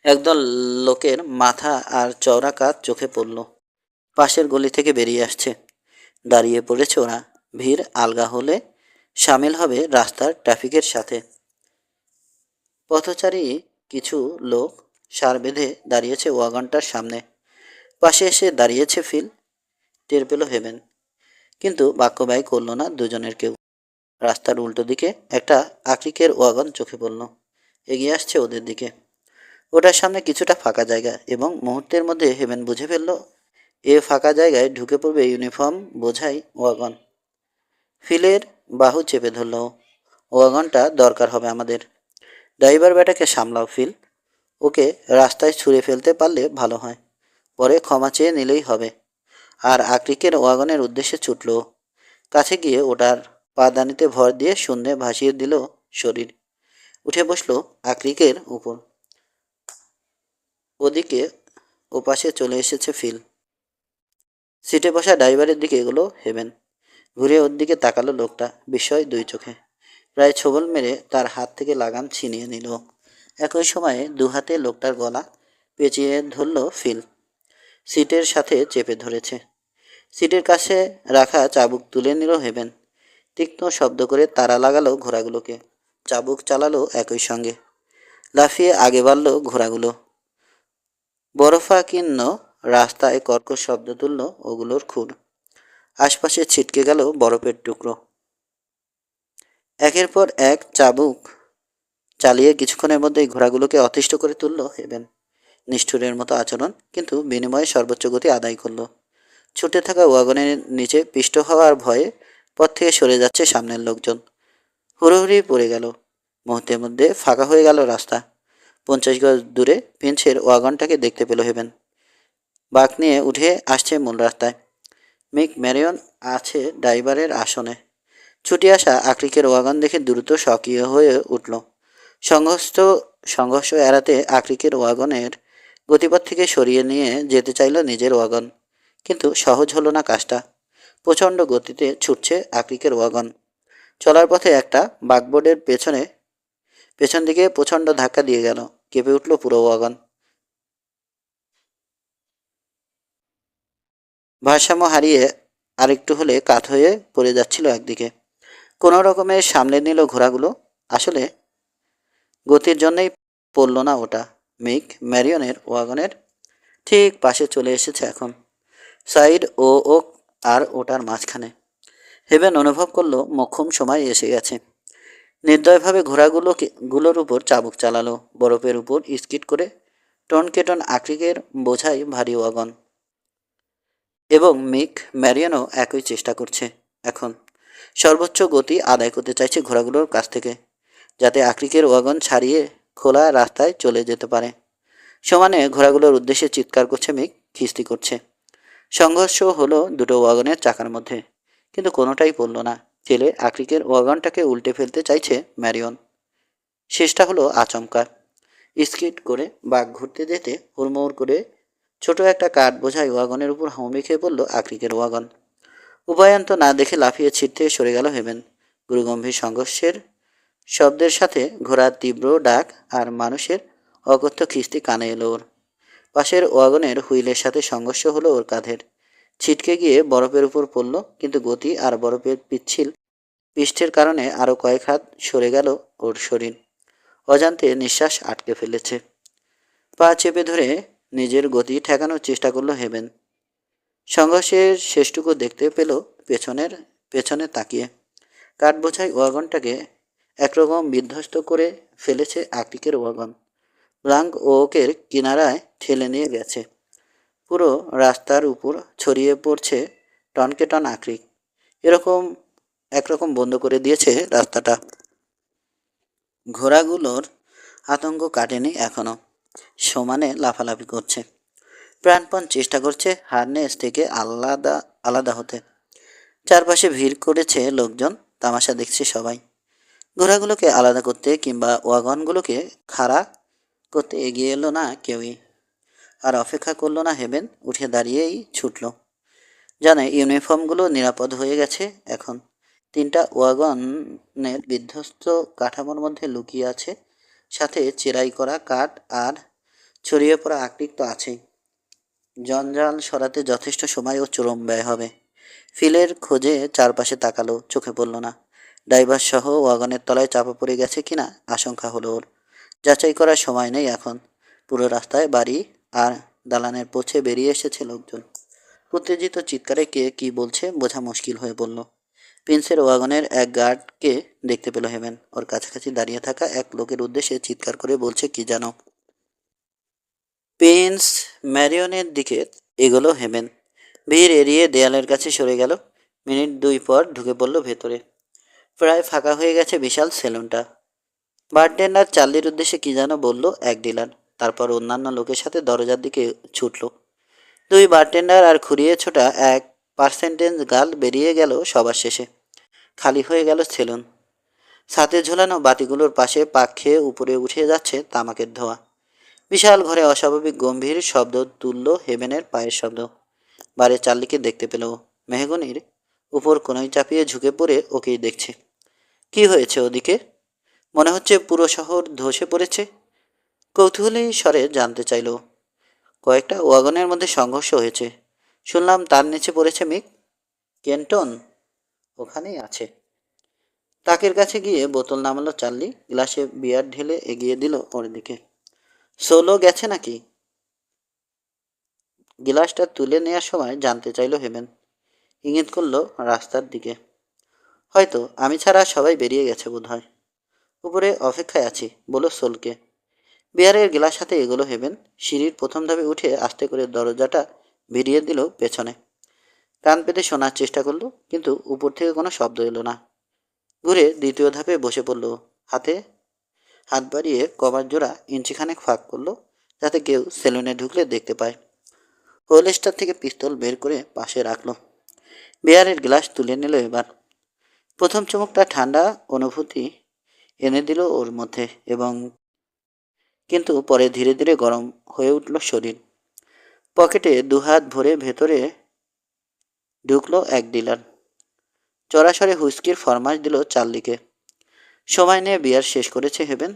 একদল লোকের মাথা আর চওড়া কাঁধ চোখে পড়ল। পাশের গলি থেকে বেরিয়ে আসছে। দাঁড়িয়ে পড়েছে ওরা। ভিড় আলগা হলে সামিল হবে রাস্তার ট্রাফিকের সাথে। পথচারী কিছু লোক সার বেঁধে দাঁড়িয়েছে ওয়াগনটার সামনে। পাশে এসে দাঁড়িয়েছে ফিল। টের পেল হেভেন, কিন্তু বাক্য ব্যয় করল না দুজনের কেউ। রাস্তার উল্টো দিকে একটা আক্রিকের ওয়াগন চোখে পড়ল। এগিয়ে আসছে ওদের দিকে। ওটার সামনে কিছুটা ফাঁকা জায়গা, এবং মুহূর্তের মধ্যে হেভেন বুঝে ফেলল এ ফাঁকা জায়গায় ঢুকে পড়বে ইউনিফর্ম বোঝাই ওয়াগন। ফিলের বাহু চেপে ধরল। ওয়াগনটা দরকার হবে আমাদের। ড্রাইভার বেটাকে সামলাও ফিল। ওকে রাস্তায় ছুঁড়ে ফেলতে পারলে ভালো হয়, পরে ক্ষমা চেয়ে নিলেই হবে। আর আকরিকের ওয়াগনের উদ্দেশ্যে ছুটল। কাছে গিয়ে ওটার পাদানিতে ভর দিয়ে শূন্যে ভাসিয়ে দিল শরীর। উঠে বসলো আকরিকের উপর। ওদিকে ওপাশে চলে এসেছে ফিল। সিটে বসা ড্রাইভারের দিকে এগুলো হেবেন। ঘুরে ওর দিকে তাকালো লোকটা বিস্ময় দুই চোখে। প্রায় ছোবল মেরে তার হাত থেকে লাগাম ছিনিয়ে নিল। একই সময়ে দু হাতে লোকটার গলা পেঁচিয়ে ধরল ফিল। সিটের সাথে চেপে ধরেছে। সিটের কাছে রাখা চাবুক তুলে নিল হেবেন। তীক্ষ্ণ শব্দ করে তাড়া লাগালো ঘোড়াগুলোকে। চাবুক চালালো একই সঙ্গে। লাফিয়ে আগে বাড়ল ঘোড়াগুলো। বরফাকীর্ণ রাস্তায় কর্কশ শব্দ তুলল ওগুলোর খুর। আশপাশে ছিটকে গেল বরফের টুকরো। একের পর এক চাবুক চালিয়ে কিছুক্ষণের মধ্যেই ঘোড়াগুলোকে অতিষ্ঠ করে তুলল হেবেন। নিষ্ঠুরের মতো আচরণ, কিন্তু বিনিময়ে সর্বোচ্চ গতি আদায় করল। ছুটে থাকা ওয়াগনের নিচে পিষ্ট হওয়ার ভয়ে পথ থেকে সরে যাচ্ছে সামনের লোকজন। হুড়োহুড়ি পড়ে গেল। মুহূর্তের মধ্যে ফাঁকা হয়ে গেল রাস্তা। 50 গজ দূরে পেন্সের ওয়াগনটাকে দেখতে পেল হেবেন। বাঁক নিয়ে উঠে আসছে মূল রাস্তায়। মিক ম্যারিয়ন আছে ড্রাইভারের আসনে। ছুটে আসা আকরিকের ওয়াগন দেখে দ্রুত সক্রিয় হয়ে উঠল। সংঘর্ষ সংঘর্ষ এড়াতে আকরিকের ওয়াগনের গতিপথ থেকে সরিয়ে নিয়ে যেতে চাইল নিজের ওয়াগন, কিন্তু সহজ হলো না কাজটা। প্রচণ্ড গতিতে ছুটছে আকরিকের ওয়াগন। চলার পথে একটা বাকবোর্ডের পেছন দিকে প্রচণ্ড ধাক্কা দিয়ে গেল। কেঁপে উঠল পুরো ওয়াগন। ভারসাম্য হারিয়ে আরেকটু হলে কাত হয়ে পড়ে যাচ্ছিল একদিকে। কোনো রকমে সামলে নিল ঘোড়াগুলো। আসলে গতির জন্যই পড়ল না ওটা। মিক ম্যারিয়নের ওয়াগনের ঠিক পাশে চলে এসেছে এখন। সাইড ও আর ওটার মাঝখানে। হেবেন অনুভব করলো মোক্ষম সময় এসে গেছে। নির্দয়ভাবে ঘোড়াগুলোর উপর চাবুক চালালো। বরফের উপর স্কিট করে টনকেটন আকরিকের বোঝাই ভারী ওয়াগন। এবং মিক ম্যারিয়নও একই চেষ্টা করছে এখন। সর্বোচ্চ গতি আদায় করতে চাইছে ঘোড়াগুলোর কাছ থেকে, যাতে আকরিকের ওয়াগন ছাড়িয়ে খোলা রাস্তায় চলে যেতে পারে। সমানে ঘোড়াগুলোর উদ্দেশ্যে চিৎকার করছে মিক, খিস্তি করছে। সংঘর্ষ হলো দুটো ওয়াগনের চাকার মধ্যে, কিন্তু কোনোটাই পড়ল না। ঠেলে আকরিকের ওয়াগনটাকে উল্টে ফেলতে চাইছে ম্যারিয়ন। শেষটা হলো আচমকা। স্কিড করে বাঘ ঘুরতে যেতে হুড়মুড় করে ছোট একটা কাঠ বোঝাই ওয়াগনের উপর হুমড়ি খেয়ে পড়ল আকরিকের ওয়াগন। উপায়ন্ত না দেখে লাফিয়ে ছিট থেকে সরে গেল হেবেন। গুরুগম্ভীর সংঘর্ষের শব্দের সাথে ঘোড়ার তীব্র ডাক আর মানুষের অকথ্য খিস্তি কানে এলো ওর। পাশের ওয়াগনের হুইলের সাথে সংঘর্ষ হলো ওর কাঁধের। ছিটকে গিয়ে বরফের উপর পড়ল, কিন্তু গতি আর বরফের পিচ্ছিল পৃষ্ঠের কারণে আরও কয়েক হাত সরে গেল ওর শরীর। অজান্তে নিঃশ্বাস আটকে ফেলেছে। পা চেপে ধরে নিজের গতি ঠেকানোর চেষ্টা করলো হেবেন। সংঘর্ষের শেষটুকু দেখতে পেল পেছনে তাকিয়ে। কাঠ বোঝাই ওয়াগনটাকে একরকম বিধ্বস্ত করে ফেলেছে আকরিকের ওয়াগন। ব্লাঙ্ক ওকের কিনারায় ঠেলে নিয়ে গেছে। পুরো রাস্তার উপর ছড়িয়ে পড়ছে টনকে টন আকরিক। একরকম বন্ধ করে দিয়েছে রাস্তাটা। ঘোড়াগুলোর আতঙ্ক কাটেনি এখনো। সমানে লাফালাফি করছে, প্রাণপণ চেষ্টা করছে হারনেস থেকে আলাদা আলাদা হতে। চারপাশে ভিড় করেছে লোকজন, তামাশা দেখছে সবাই। ঘোড়াগুলোকে আলাদা করতে কিংবা ওয়াগনগুলোকে খাড়া করতে এগিয়ে এলো না কেউই। আর অপেক্ষা করলো না হেবেন, উঠে দাঁড়িয়েই ছুটল। জানে ইউনিফর্মগুলো নিরাপদ হয়ে গেছে এখন। 3টা ওয়াগনের বিধ্বস্ত কাঠামোর মধ্যে লুকিয়ে আছে, সাথে চেরাই করা কাঠ আর ছড়িয়ে পড়া আকরিক তো আছেই। জঞ্জাল সরাতে যথেষ্ট সময় ও চরম ব্যয় হবে। ফিলের খোঁজে চারপাশে তাকালো, চোখে পড়ল না। ড্রাইভার সহ ওয়াগনের তলায় চাপা পড়ে গেছে কিনা আশঙ্কা হলো ওর। যাচাই করার সময় নেই এখন। পুরো রাস্তায় বাড়ি আর দালানের পৌঁছে বেরিয়ে এসেছে লোকজন। উত্তেজিত চিৎকারে কে কি বলছে বোঝা মুশকিল হয়ে পড়ল। প্রিন্সের ওয়াগনের এক গার্ডকে দেখতে পেল হেবেন। ওর কাছাকাছি দাঁড়িয়ে থাকা এক লোকের উদ্দেশ্যে চিৎকার করে বলছে কি জানো। প্রিন্স ম্যারিয়নের দিকে এগোলো হেবেন। ভিড় এড়িয়ে দেয়ালের কাছে সরে গেল। মিনিট 2 পর ঢুকে পড়ল ভেতরে। প্রায় ফাঁকা হয়ে গেছে বিশাল সেলুনটা। বারটেন্ডার চার্লির উদ্দেশ্যে কি যেন বলল এক ডিলার। তারপর অন্যান্য লোকের সাথে দরজার দিকে ছুটল। দুই বারটেন্ডার আর খুঁড়িয়ে ছোটা 1% গাল বেরিয়ে গেল সবার শেষে। খালি হয়ে গেল সেলুন। ছাদে ঝোলানো বাতিগুলোর পাশে পাক খেয়ে উপরে উঠে যাচ্ছে তামাকের ধোঁয়া। বিশাল ঘরে অস্বাভাবিক গম্ভীর শব্দ তুলল হেভেনের পায়ের শব্দ। বারে চার্লিকে দেখতে পেল। মেহগনির উপর কোনোই চাপিয়ে ঝুঁকে পড়ে ওকেই দেখছে। কি হয়েছে ওদিকে? মনে হচ্ছে পুরো শহর ধসে পড়েছে। কৌতূহলী স্বরে জানতে চাইল। কয়েকটা ওয়াগনের মধ্যে সংঘর্ষ হয়েছে। শুনলাম তার নিচে পড়েছে মিক। কেন্টন ওখানেই আছে। তাকের কাছে গিয়ে বোতল নামালো চার্লি। গ্লাসে বিয়ার ঢেলে এগিয়ে দিল ওর দিকে। সোলো গেছে নাকি? গ্লাসটা তুলে নেওয়ার সময় জানতে চাইল হেভেন। ইঙ্গিত করল রাস্তার দিকে। হয়তো, আমি ছাড়া সবাই বেরিয়ে গেছে বোধহয়। উপরে অপেক্ষায় আছি, বলো সোলকে। বিয়ারের গ্লাস হাতে এগোলো হেভেন। সিঁড়ির প্রথম ধাপে উঠে আস্তে করে দরজাটা ভিড়িয়ে দিল পেছনে। কান পেতে শোনার চেষ্টা করলো, কিন্তু উপর থেকে কোনো শব্দ এলো না। ঘুরে দ্বিতীয় ধাপে বসে পড়ল। হাতে হাত বাড়িয়ে কভার জোড়া ইঞ্চিখানেক ফাঁক করলো, যাতে কেউ সেলুনে ঢুকলে দেখতে পায়। হোলস্টার থেকে পিস্তল বের করে পাশে রাখলো। বিয়ারের গ্লাস তুলে নিল এবার। প্রথম চমকটা ঠান্ডা অনুভূতি এনে দিল ওর মধ্যে, এবং কিন্তু পরে ধীরে ধীরে গরম হয়ে উঠল শরীর। পকেটে দুহাত ভরে ভেতরে ঢুকলো এক ডিলার। চড়াসড়ে হুইস্কির ফরমাশ দিল চার্লিকে। সময় নিয়ে বিয়ার শেষ করছে হেভেন।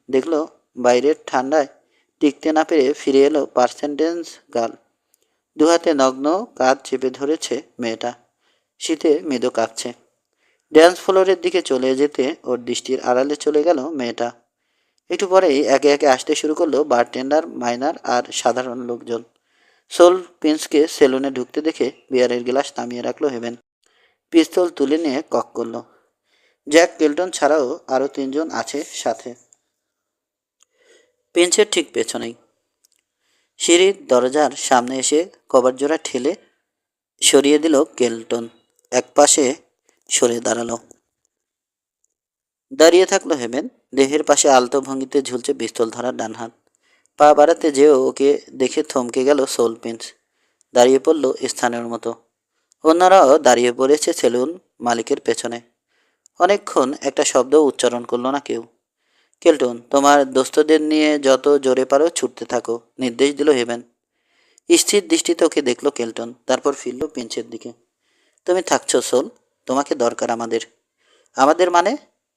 দেখলো বাইরের ঠান্ডায় টিকতে না পেরে ফিরে এলো পার্সেন্টেজ গার্ল। দুহাতে নগ্ন কাঁধ চেপে ধরেছে মেয়েটা। শীতে মৃদু কাঁপছে। ড্যান্স ফ্লোরের দিকে চলে যেতে ওর দৃষ্টির আড়ালে চলে গেল মেয়েটা। একটু পরেই একে একে আসতে শুরু করলো বারটেন্ডার, মাইনার আর সাধারণ লোকজন। সোল প্রিন্সকে সেলুনে ঢুকতে দেখে বিয়ারের গ্লাস নামিয়ে রাখলো হেভেন। পিস্তল তুলে নিয়ে কক করল। জ্যাক কেল্টন ছাড়াও আরও 3জন আছে সাথে। প্রিন্সের ঠিক পেছনেই। সিঁড়ির দরজার সামনে এসে কভার জোড়া ঠেলে সরিয়ে দিল কেল্টন। একপাশে সরে দাঁড়ালো। দাঁড়িয়ে থাকলো হেভেন। দেহের পাশে আলতো ভঙ্গিতে ঝুলছে পিস্তল ধরা ডান হাত। পা বাড়াতে যেও ওকে দেখে থমকে গেল সোল প্রিন্স। দাঁড়িয়ে পড়ল স্থানের মতো। অন্যরাও দাঁড়িয়ে পড়েছে সেলুন মালিকের পেছনে। অনেকক্ষণ একটা শব্দ উচ্চারণ করলো না কেউ। কেল্টন, তোমার দোস্তদের নিয়ে যত জোরে পারো ছুটতে থাকো, নির্দেশ দিল হেভেন। স্থির দৃষ্টিতে ওকে দেখলো কেল্টন, তারপর ফিরল প্রিন্সের দিকে। তুমি থাকছো সোল, তোমাকে দরকার আমাদের। আমাদের মানে?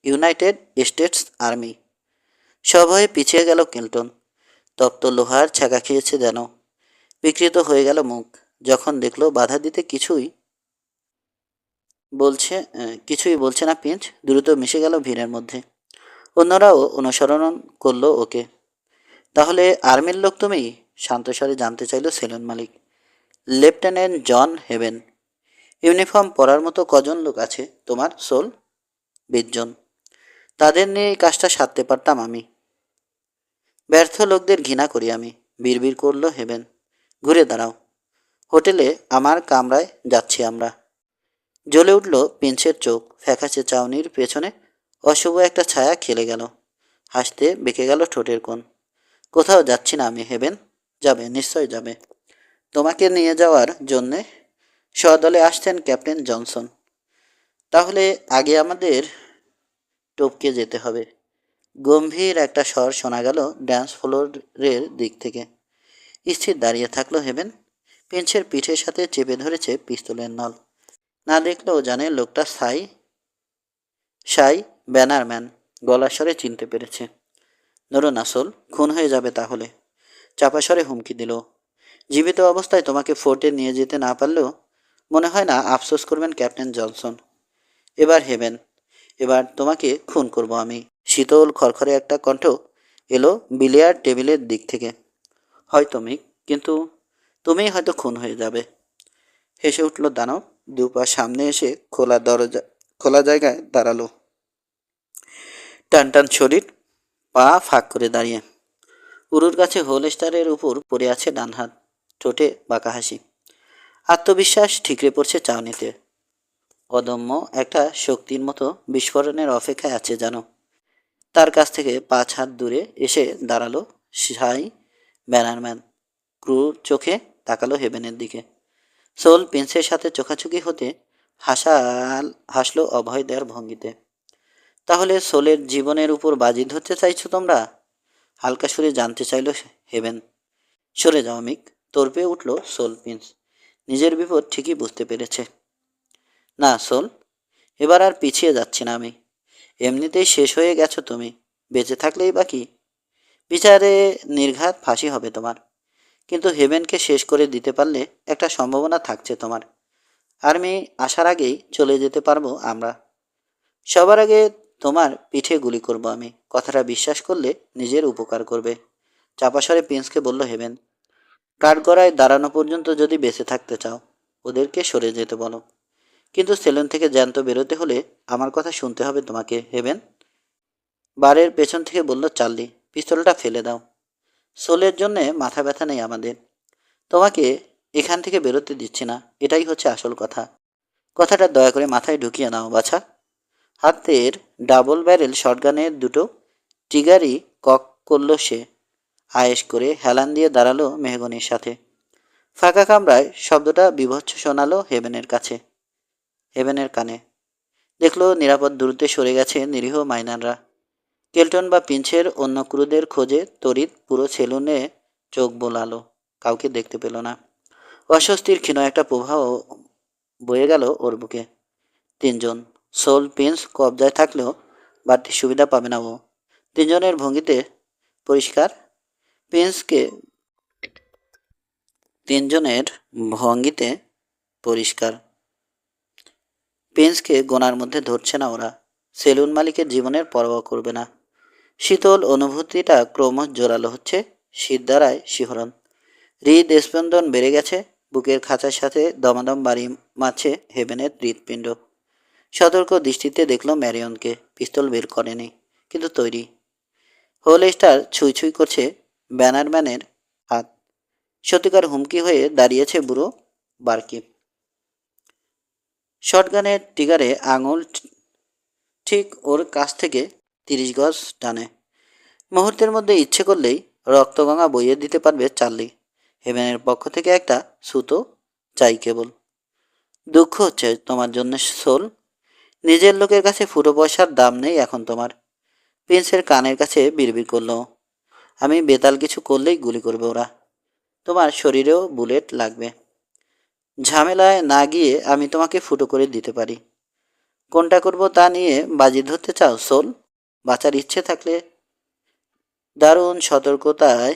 United states army. সভয়ে পিছিয়ে গেল কেল্টন। তপ্ত লোহার ছ্যাঁকা খেয়েছে যেন। বিকৃত হয়ে গেল মুখ যখন দেখলো বাধা দিতে কিছুই বলছে না প্রিন্স। দ্রুত মিশে গেল ভিড়ের মধ্যে। অন্যরাও অনুসরণ করলো ওকে। তাহলে আর্মির লোক তুমি? শান্ত স্বরে জানতে চাইল সেলুন মালিক। লেফটেন্যান্ট জন হেভেন। ইউনিফর্ম পরার মতো কজন লোক আছে তোমার সোল? 20 জন। তাদের নিয়ে এই কাজটা সারতে পারতাম আমি। ব্যর্থ লোকদের ঘৃণা করি আমি, বিড়বিড় করলো হেভেন। ঘুরে দাঁড়াও। হোটেলে আমার কামরায় যাচ্ছি আমরা। জ্বলে উঠল প্রিন্সের চোখ। ফ্যাকাশে চাউনির পেছনে অশুভ একটা ছায়া খেলে গেল। হাসতে বেঁকে গেল ঠোঁটের কোণ। কোথাও যাচ্ছি না আমি হেভেন। যাবে, নিশ্চয় যাবে। তোমাকে নিয়ে যাওয়ার জন্যে সদলে আসছেন ক্যাপ্টেন জনসন। তাহলে আগে আমাদের টপকে যেতে হবে। গম্ভীর একটা স্বর শোনা গেল ড্যান্স ফ্লোরের দিক থেকে। স্থির দাঁড়িয়ে থাকলো হেভেন। প্রিন্সের পিঠের সাথে চেপে ধরেছে পিস্তলের নল। না দেখলেও জানে লোকটা সাই ব্যানারম্যান। গলার স্বরে চিনতে পেরেছে। নরুন আসল, খুন হয়ে যাবে তাহলে। চাপা স্বরে হুমকি দিল। জীবিত অবস্থায় তোমাকে ফোর্টে নিয়ে যেতে না পারলেও মনে হয় না আফসোস করবেন ক্যাপ্টেন জনসন। এবার হেভেন, এবার তোমাকে খুন করব আমি। শীতল খড়খড়ে একটা কণ্ঠ এলো বিলিয়ার্ড টেবিলের দিক থেকে। হয়তো মিক, কিন্তু তুমিই হয়তো খুন হয়ে যাবে। হেসে উঠল দানব। দুপা সামনে এসে খোলা জায়গায় দাঁড়ালো। টান টান শরীর, পা ফাঁক করে দাঁড়িয়ে। উরুর কাছে হোলস্টারের উপর পড়ে আছে ডান হাত। ঠোঁটে বাঁকা হাসি। আত্মবিশ্বাস ঠিকরে পড়ছে চাউনিতে। অদম্য একটা শক্তির মতো বিস্ফোরণের অপেক্ষায় আছে জানো। তার কাছ থেকে 5 হাত দূরে এসে দাঁড়ালো সাই ব্যানারম্যান। ক্রুর চোখে তাকালো হেভেনের দিকে। সোল প্রিন্সের সাথে চোখাচোখি হতে হাসলো অভয় দেওয়ার ভঙ্গিতে। তাহলে সোলের জীবনের উপর বাজি ধরতে চাইছো তোমরা? হালকা সুরে জানতে চাইল হেভেন। সরে যাও মিক, তর্পে উঠল সোল প্রিন্স। নিজের বিপদ ঠিকই বুঝতে পেরেছে। না সোল, এবার আর পিছিয়ে যাচ্ছি না আমি। এমনিতেই শেষ হয়ে গেছো তুমি, বেঁচে থাকলেই বাকি বিচারে নির্ঘাত ফাঁসি হবে তোমার। কিন্তু হেভেনকে শেষ করে দিতে পারলে একটা সম্ভাবনা থাকছে তোমার। আর্মি আসার আগেই চলে যেতে পারবো আমরা। সবার আগে তোমার পিঠে গুলি করব আমি। কথাটা বিশ্বাস করলে নিজের উপকার করবে। চাপাস্বরে প্রিন্সকে বলল হেভেন। কাঠগড়ায় দাঁড়ানো পর্যন্ত যদি বেঁচে থাকতে চাও, ওদেরকে সরে যেতে বলো। কিন্তু সেলুন থেকে জ্যান্ত বেরোতে হলে আমার কথা শুনতে হবে তোমাকে হেভেন। বারের পেছন থেকে বলল চার্লি, পিস্তলটা ফেলে দাও। সোলের জন্যে মাথা ব্যথা নেই আমাদের। তোমাকে এখান থেকে বেরোতে দিচ্ছি না, এটাই হচ্ছে আসল কথা। কথাটা দয়া করে মাথায় ঢুকিয়ে নাও বাছা। হাতের ডাবল ব্যারেল শটগানের দুটো ট্রিগারই কক করল সে। আয়েশ করে হেলান দিয়ে দাঁড়ালো মেহগনির সাথে। ফাঁকা কামরায় শব্দটা বিভৎস শোনালো হেভেনের কানে। দেখলো নিরাপদ দূরত্বে সরে গেছে নিরীহ মাইনাররা। কেল্টন বা পিঞ্চের অন্য ক্রুদের খোঁজে তড়িৎ পুরো সেলুনে চোখ বোলালো, কাউকে দেখতে পেল না। অস্বস্তির ক্ষীণ একটা প্রবাহ বয়ে গেল ওর বুকে। 3জন। সোল প্রিন্স কবজায় থাকলেও বাড়তি সুবিধা পাবে না ও। 3জনের ভঙ্গিতে পরিষ্কার। প্রিন্সকে 3জনের ভঙ্গিতে পরিষ্কার প্রিন্সকে গোনার মধ্যে ধরছে না ওরা। সেলুন মালিকের জীবনের পরোয়া করবে না। শীতল অনুভূতিটা ক্রমশ জোরালো হচ্ছে, শীত দ্বারায় শিহরণ। হৃদ স্পন্দন বেড়ে গেছে। বুকের খাঁচার সাথে দমাদম বাড়ি মারছে হেভেনের হৃৎপিণ্ড। সতর্ক দৃষ্টিতে দেখল ম্যারিয়নকে। পিস্তল বের করেনি, কিন্তু তৈরি। হোল স্টার ছুঁই ছুঁই করছে ব্যানারম্যানের হাত। সত্যিকার হুমকি হয়ে দাঁড়িয়েছে বুড়ো বারকিপ। শটগানের ট্রিগারে আঙুল ঠিক ওর কাছ থেকে 30 গজ টানে। মুহূর্তের মধ্যে ইচ্ছে করলেই রক্তগঙ্গা বইয়ে দিতে পারবে চার্লি। হেভেনের পক্ষ থেকে একটা সুতো চাই কেবল। দুঃখ হচ্ছে তোমার জন্য সোল। নিজের লোকের কাছে ফুটো পয়সার দাম নেই এখন তোমার। প্রিন্সের কানের কাছে বিড়বিড় করলো, আমি বেতাল কিছু করলেই গুলি করবে ওরা। তোমার শরীরেও বুলেট লাগবে। ঝামেলায় না গিয়ে আমি তোমাকে ফুটো করে দিতে পারি। কোনটা করব তা নিয়ে বাজি ধরতে চাও সোল? বাঁচার ইচ্ছে থাকলে। দারুণ সতর্কতায়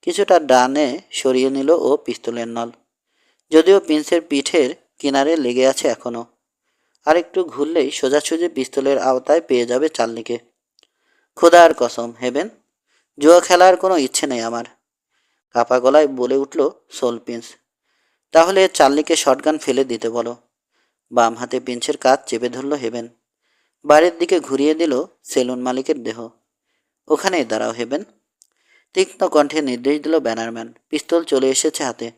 কিছুটা ডানে সরিয়ে নিল ও পিস্তলের নল। যদিও প্রিন্সের পিঠের কিনারে লেগে আছে এখনো। আর একটু ঘুরলেই সোজাসুজি পিস্তলের আওতায় পেয়ে যাবে চার্লিকে। খোদার কসম হেভেন, জুয়া খেলার কোনো ইচ্ছে নেই আমার, কাপা গলায় বলে উঠল সোল প্রিন্স। তাহলে চার্লিকে শটগান ফেলে দিতে বলো। বাম হাতে প্রিন্সের কাজ চেপে ধরল হেভেন। বাড়ির দিকে ঘুরিয়ে দিল সেলুন মালিকের দেহ। ওখানেই দাঁড়াও হেভেন, তীক্ষ্ণ কণ্ঠে নির্দেশ দিল ব্যানারম্যান। পিস্তল চলে এসেছে হাতে।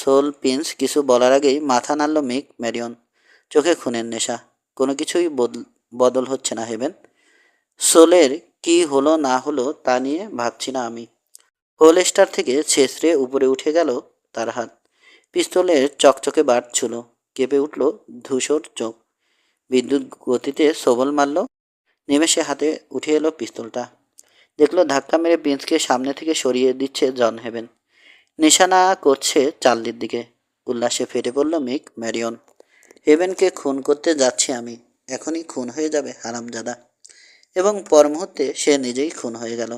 সোল প্রিন্স কিছু বলার আগেই মাথা নাড়ল মিক ম্যারিয়ন। চোখে খুনের নেশা। কোনো কিছুই বদল হচ্ছে না হেভেন। সোলের কি হলো না হলো তা নিয়ে ভাবছি না আমি। হোল স্টার থেকে ছেঁচড়ে উপরে উঠে গেল তার হাত। পিস্তলের চকচকে বাট ছুলো। কেঁপে উঠল ধূসর চোখ। বিদ্যুৎ গতিতে সবল মারল। নিমেষে হাতে উঠে এলো পিস্তলটা। দেখলো ধাক্কা মেরে প্রিন্সকে সামনে থেকে সরিয়ে দিচ্ছে জন হেভেন। নিশানা করছে চার্লির দিকে। উল্লাসে ফেটে পড়ল মিক ম্যারিয়ন। হেভেনকে খুন করতে যাচ্ছি আমি। এখনই খুন হয়ে যাবে হারামজাদা। এবং পর মুহূর্তে সে নিজেই খুন হয়ে গেল।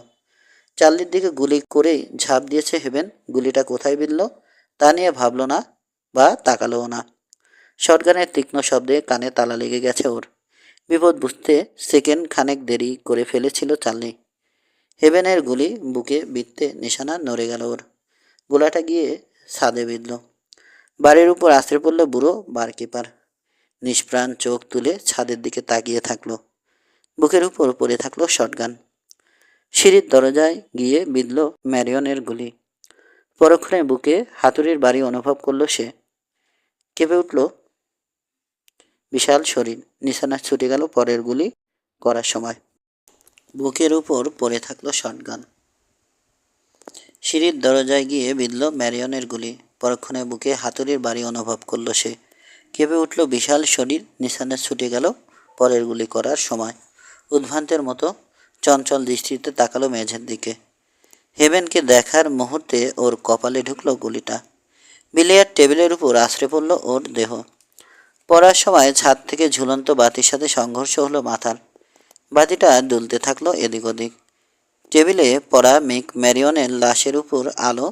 চার্লির দিকে গুলি করেই ঝাঁপ দিয়েছে হেভেন। গুলিটা কোথায় বিঁধল তা নিয়ে ভাবল না বা তাকালোও না। শটগানের তীক্ষ্ণ শব্দে কানে তালা লেগে গেছে ওর। বিপদ বুঝতে সেকেন্ড খানেক দেরি করে ফেলেছিল চার্লি। হেভেনের গুলি বুকে বিঁধতে নিশানা নড়ে গেল ওর। গোলাটা গিয়ে ছাদে বিঁধল। বাড়ির উপর আছড়ে পড়ল বুড়ো বারকিপার। নিষ্প্রাণ চোখ তুলে ছাদের দিকে তাকিয়ে থাকলো। বুকের উপর পড়ে থাকলো শটগান। সিঁড়ির দরজায় গিয়ে বিঁধল ম্যারিয়নের গুলি। পরক্ষণে বুকে হাতুড়ির বাড়ি অনুভব করল সে। কেঁপে উঠল বিশাল শরীর। নিশানা ছুটে গেল পরের গুলি করার সময়। বুকের উপর পড়ে থাকলো শটগান। সিঁড়ির দরজায় গিয়ে বিঁধল ম্যারিয়নের গুলি। পরক্ষণে বুকে হাতুড়ির বাড়ি অনুভব করল সে। কেঁপে উঠল বিশাল শরীর, নিশানে ছুটে গেল পরের গুলি করার সময়। উদ্ভ্রান্তের মতো চঞ্চল দৃষ্টিতে তাকালো মেঝের দিকে। হেভেনকে দেখার মুহূর্তে ওর কপালে ঢুকলো গুলিটা। বিলিয়ার্ড টেবিলের উপর আছড়ে পড়ল ওর দেহ। পড়ার সময় ছাদ থেকে ঝুলন্ত বাতির সাথে সংঘর্ষ হলো মাথার। বাতিটা দুলতে থাকলো এদিক ওদিক। টেবিলে পড়া ম্যারিয়নের লাশের উপর আলো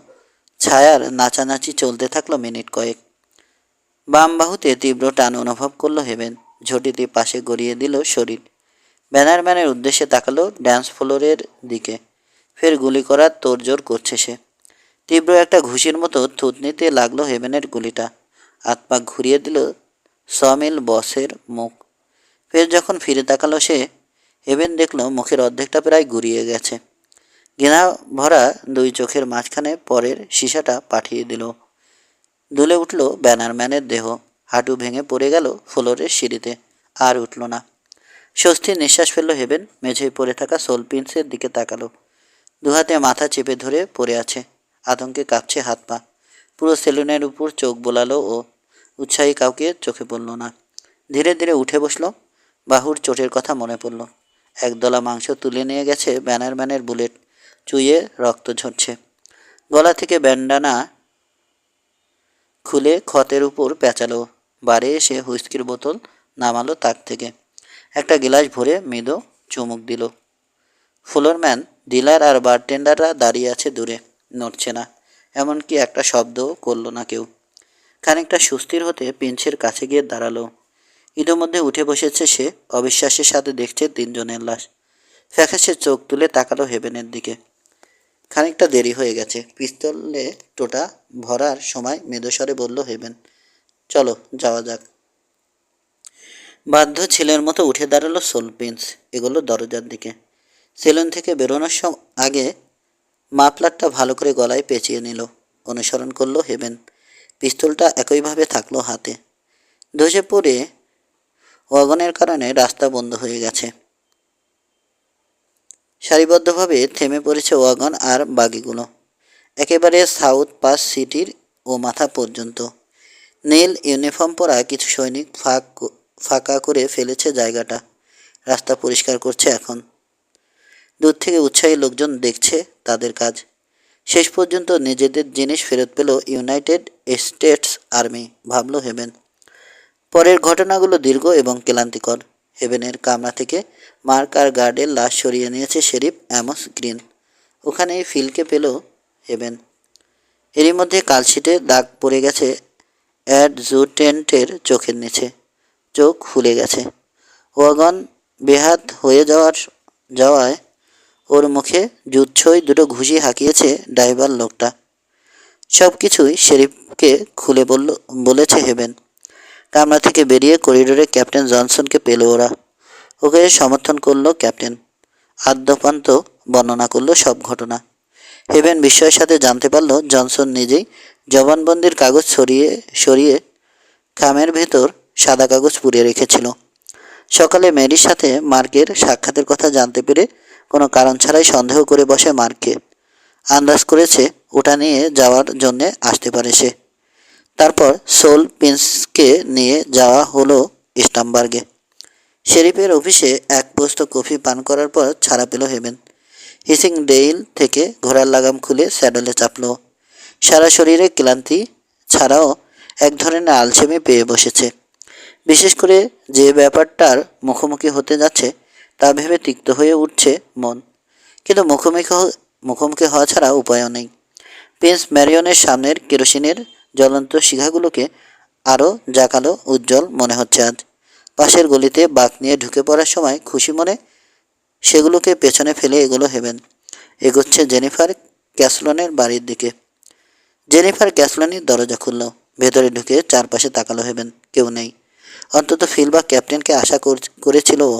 ছায়ার নাচানাচি চলতে থাকলো মিনিট কয়েক। বাম বাহুতে তীব্র টান অনুভব করলো হেভেন। ঝটিতে পাশে গড়িয়ে দিল শরীর। ব্যানারম্যানের উদ্দেশ্যে তাকালো ড্যান্স ফ্লোরের দিকে। ফের গুলি করার তোড়জোড় করছে সে। তীব্র একটা ঘুষির মতো থুতনিতে লাগলো হেভেনের গুলিটা। হাত পা ঘুরিয়ে দিল সমিল বসের মুখ। ফের যখন ফিরে তাকালো সে, হেভেন দেখলো মুখের অর্ধেকটা প্রায় গুড়িয়ে গেছে। ঘৃণা ভরা দুই চোখের মাঝখানে পরের সীসাটা পাঠিয়ে দিল। দুলে উঠল ব্যানারম্যানের দেহ। হাঁটু ভেঙে পড়ে গেল ফ্লোরের সিঁড়িতে। আর উঠল না। স্বস্তির নিঃশ্বাস ফেলল হেভেন। মেঝেয় পড়ে থাকা সোলপিন্সের দিকে তাকালো। দুহাতে মাথা চেপে ধরে পড়ে আছে। আতঙ্কে কাঁপছে হাত পা। পুরো সেলুনের উপর চোখ বোলালো ও। উৎসাহী কাউকে চোখে পড়ল না। ধীরে ধীরে উঠে বসলো। বাহুর চোটের কথা মনে পড়ল। একদলা মাংস তুলে নিয়ে গেছে ব্যানারম্যানের বুলেট। চুইয়ে রক্ত ঝরছে। গলা থেকে ব্যান্ডানা খুলে ক্ষতের উপর পেঁচালো। বারে এসে হুইস্কির বোতল নামালো তাক থেকে। একটা গিলাস ভরে মৃদু চুমুক দিল। ফ্লোরম্যান, ডিলার আর বারটেন্ডাররা দাঁড়িয়ে আছে দূরে, নড়ছে না। এমনকি একটা শব্দও করল না কেউ। খানিকটা সুস্থির হতে পিঞ্চের কাছে গিয়ে দাঁড়ালো। ইতোমধ্যে উঠে বসেছে সে। অবিশ্বাসের সাথে দেখছে তিনজনের লাশ। ফ্যাকাশে চোখ তুলে তাকালো হেভেনের দিকে। খানিকটা দেরি হয়ে গেছে। পিস্তলে টোটা ভরার সময় মেদস্বরে বলল হেভেন, চলো যাওয়া যাক। বাধ্য ছেলের মতো উঠে দাঁড়ালো সোলপিন্স। এগুলো দরজার দিকে। সেলুন থেকে বেরোনোর আগে মাফলারটা ভালো করে গলায় পেঁচিয়ে নিল। অনুসরণ করলো হেভেন। পিস্তলটা একইভাবে থাকলো হাতে। ধসে পড়ে ওয়াগনের কারণে রাস্তা বন্ধ হয়ে গেছে। সারিবদ্ধভাবে থেমে পড়েছে ওয়াগন আর বাগিগুলো। একেবারে সাউথ পাস সিটির ও মাথা পর্যন্ত। নীল ইউনিফর্ম পরা কিছু সৈনিক ফাঁকা করে ফেলেছে জায়গাটা। রাস্তা পরিষ্কার করছে এখন। দূর থেকে উৎসাহী লোকজন দেখছে তাদের কাজ। শেষ পর্যন্ত নিজেদের জিনিস ফেরত পেল ইউনাইটেড স্টেটস আর্মি, ভাবল হেভেন। পরের ঘটনাগুলো দীর্ঘ এবং ক্লান্তিকর। হেভেনের কামরা থেকে মার্ক আর গার্ডের লাশ সরিয়ে নিয়েছে শেরিফ অ্যামস গ্রিন। ওখানেই ফিলকে পেল হেভেন। এরই মধ্যে কালশিটে দাগ পড়ে গেছে অ্যাডজুটেন্টের চোখের নিচে। চোখ ফুলে গেছে। ওয়াগন বেহাত হয়ে যাওয়ায় ওর মুখে জুৎসই দুটো ঘুষি হাঁকিয়েছে ড্রাইভার লোকটা। সব কিছুই শেরিফকে খুলে বলেছে হেভেন। কামরা থেকে বেরিয়ে করিডোরে ক্যাপ্টেন জনসনকে পেল ওরা। ওকে সমর্থন করলো ক্যাপ্টেন। আদ্যপান্ত বর্ণনা করলো সব ঘটনা। হেভেন বিস্ময়ের সাথে জানতে পারল জনসন নিজেই জবানবন্দির কাগজ সরিয়ে খামের ভেতর সাদা কাগজ পুড়িয়ে রেখেছিল। সকালে মেরির সাথে মার্কের সাক্ষাতের কথা জানতে পেরে কোনো কারণ ছাড়াই সন্দেহ করে বসে মার্ককে। আন্দাজ করেছে ওটা নিয়ে যাওয়ার জন্যে আসতে পারে সে। তারপর সোল পিন্সকে নিয়ে যাওয়া হলো স্টামবার্গে। শেরিফের অফিসে এক পোস্ত কফি পান করার পর ছাড়া পেল হেভেন। হিসিং ডেইল থেকে ঘোড়ার লাগাম খুলে স্যাডেলে চাপল। সারা শরীরে ক্লান্তি ছাড়াও এক ধরনের আলসেমি পেয়ে বসেছে। বিশেষ করে যে ব্যাপারটার মুখোমুখি হতে যাচ্ছে তা ভেবে তিক্ত হয়ে উঠছে মন। কিন্তু মুখোমুখি হওয়া ছাড়া উপায়ও নেই। প্রিন্স ম্যারিয়নের সামনের কেরোসিনের জ্বলন্ত শিখাগুলোকে আরও জাকালো উজ্জ্বল মনে হচ্ছে আজ। পাশের গলিতে বাঁক নিয়ে ঢুকে পড়ার সময় খুশি মনে সেগুলোকে পেছনে ফেলে এগোলো হেভেন। এগোচ্ছে জেনিফার ক্যাসলনের বাড়ির দিকে। জেনিফার ক্যাসলনির দরজা খুলল। ভেতরে ঢুকে চারপাশে তাকালো হেভেন। কেউ নেই। অন্তত ফিল বা ক্যাপ্টেনকে আশা করেছিল ও।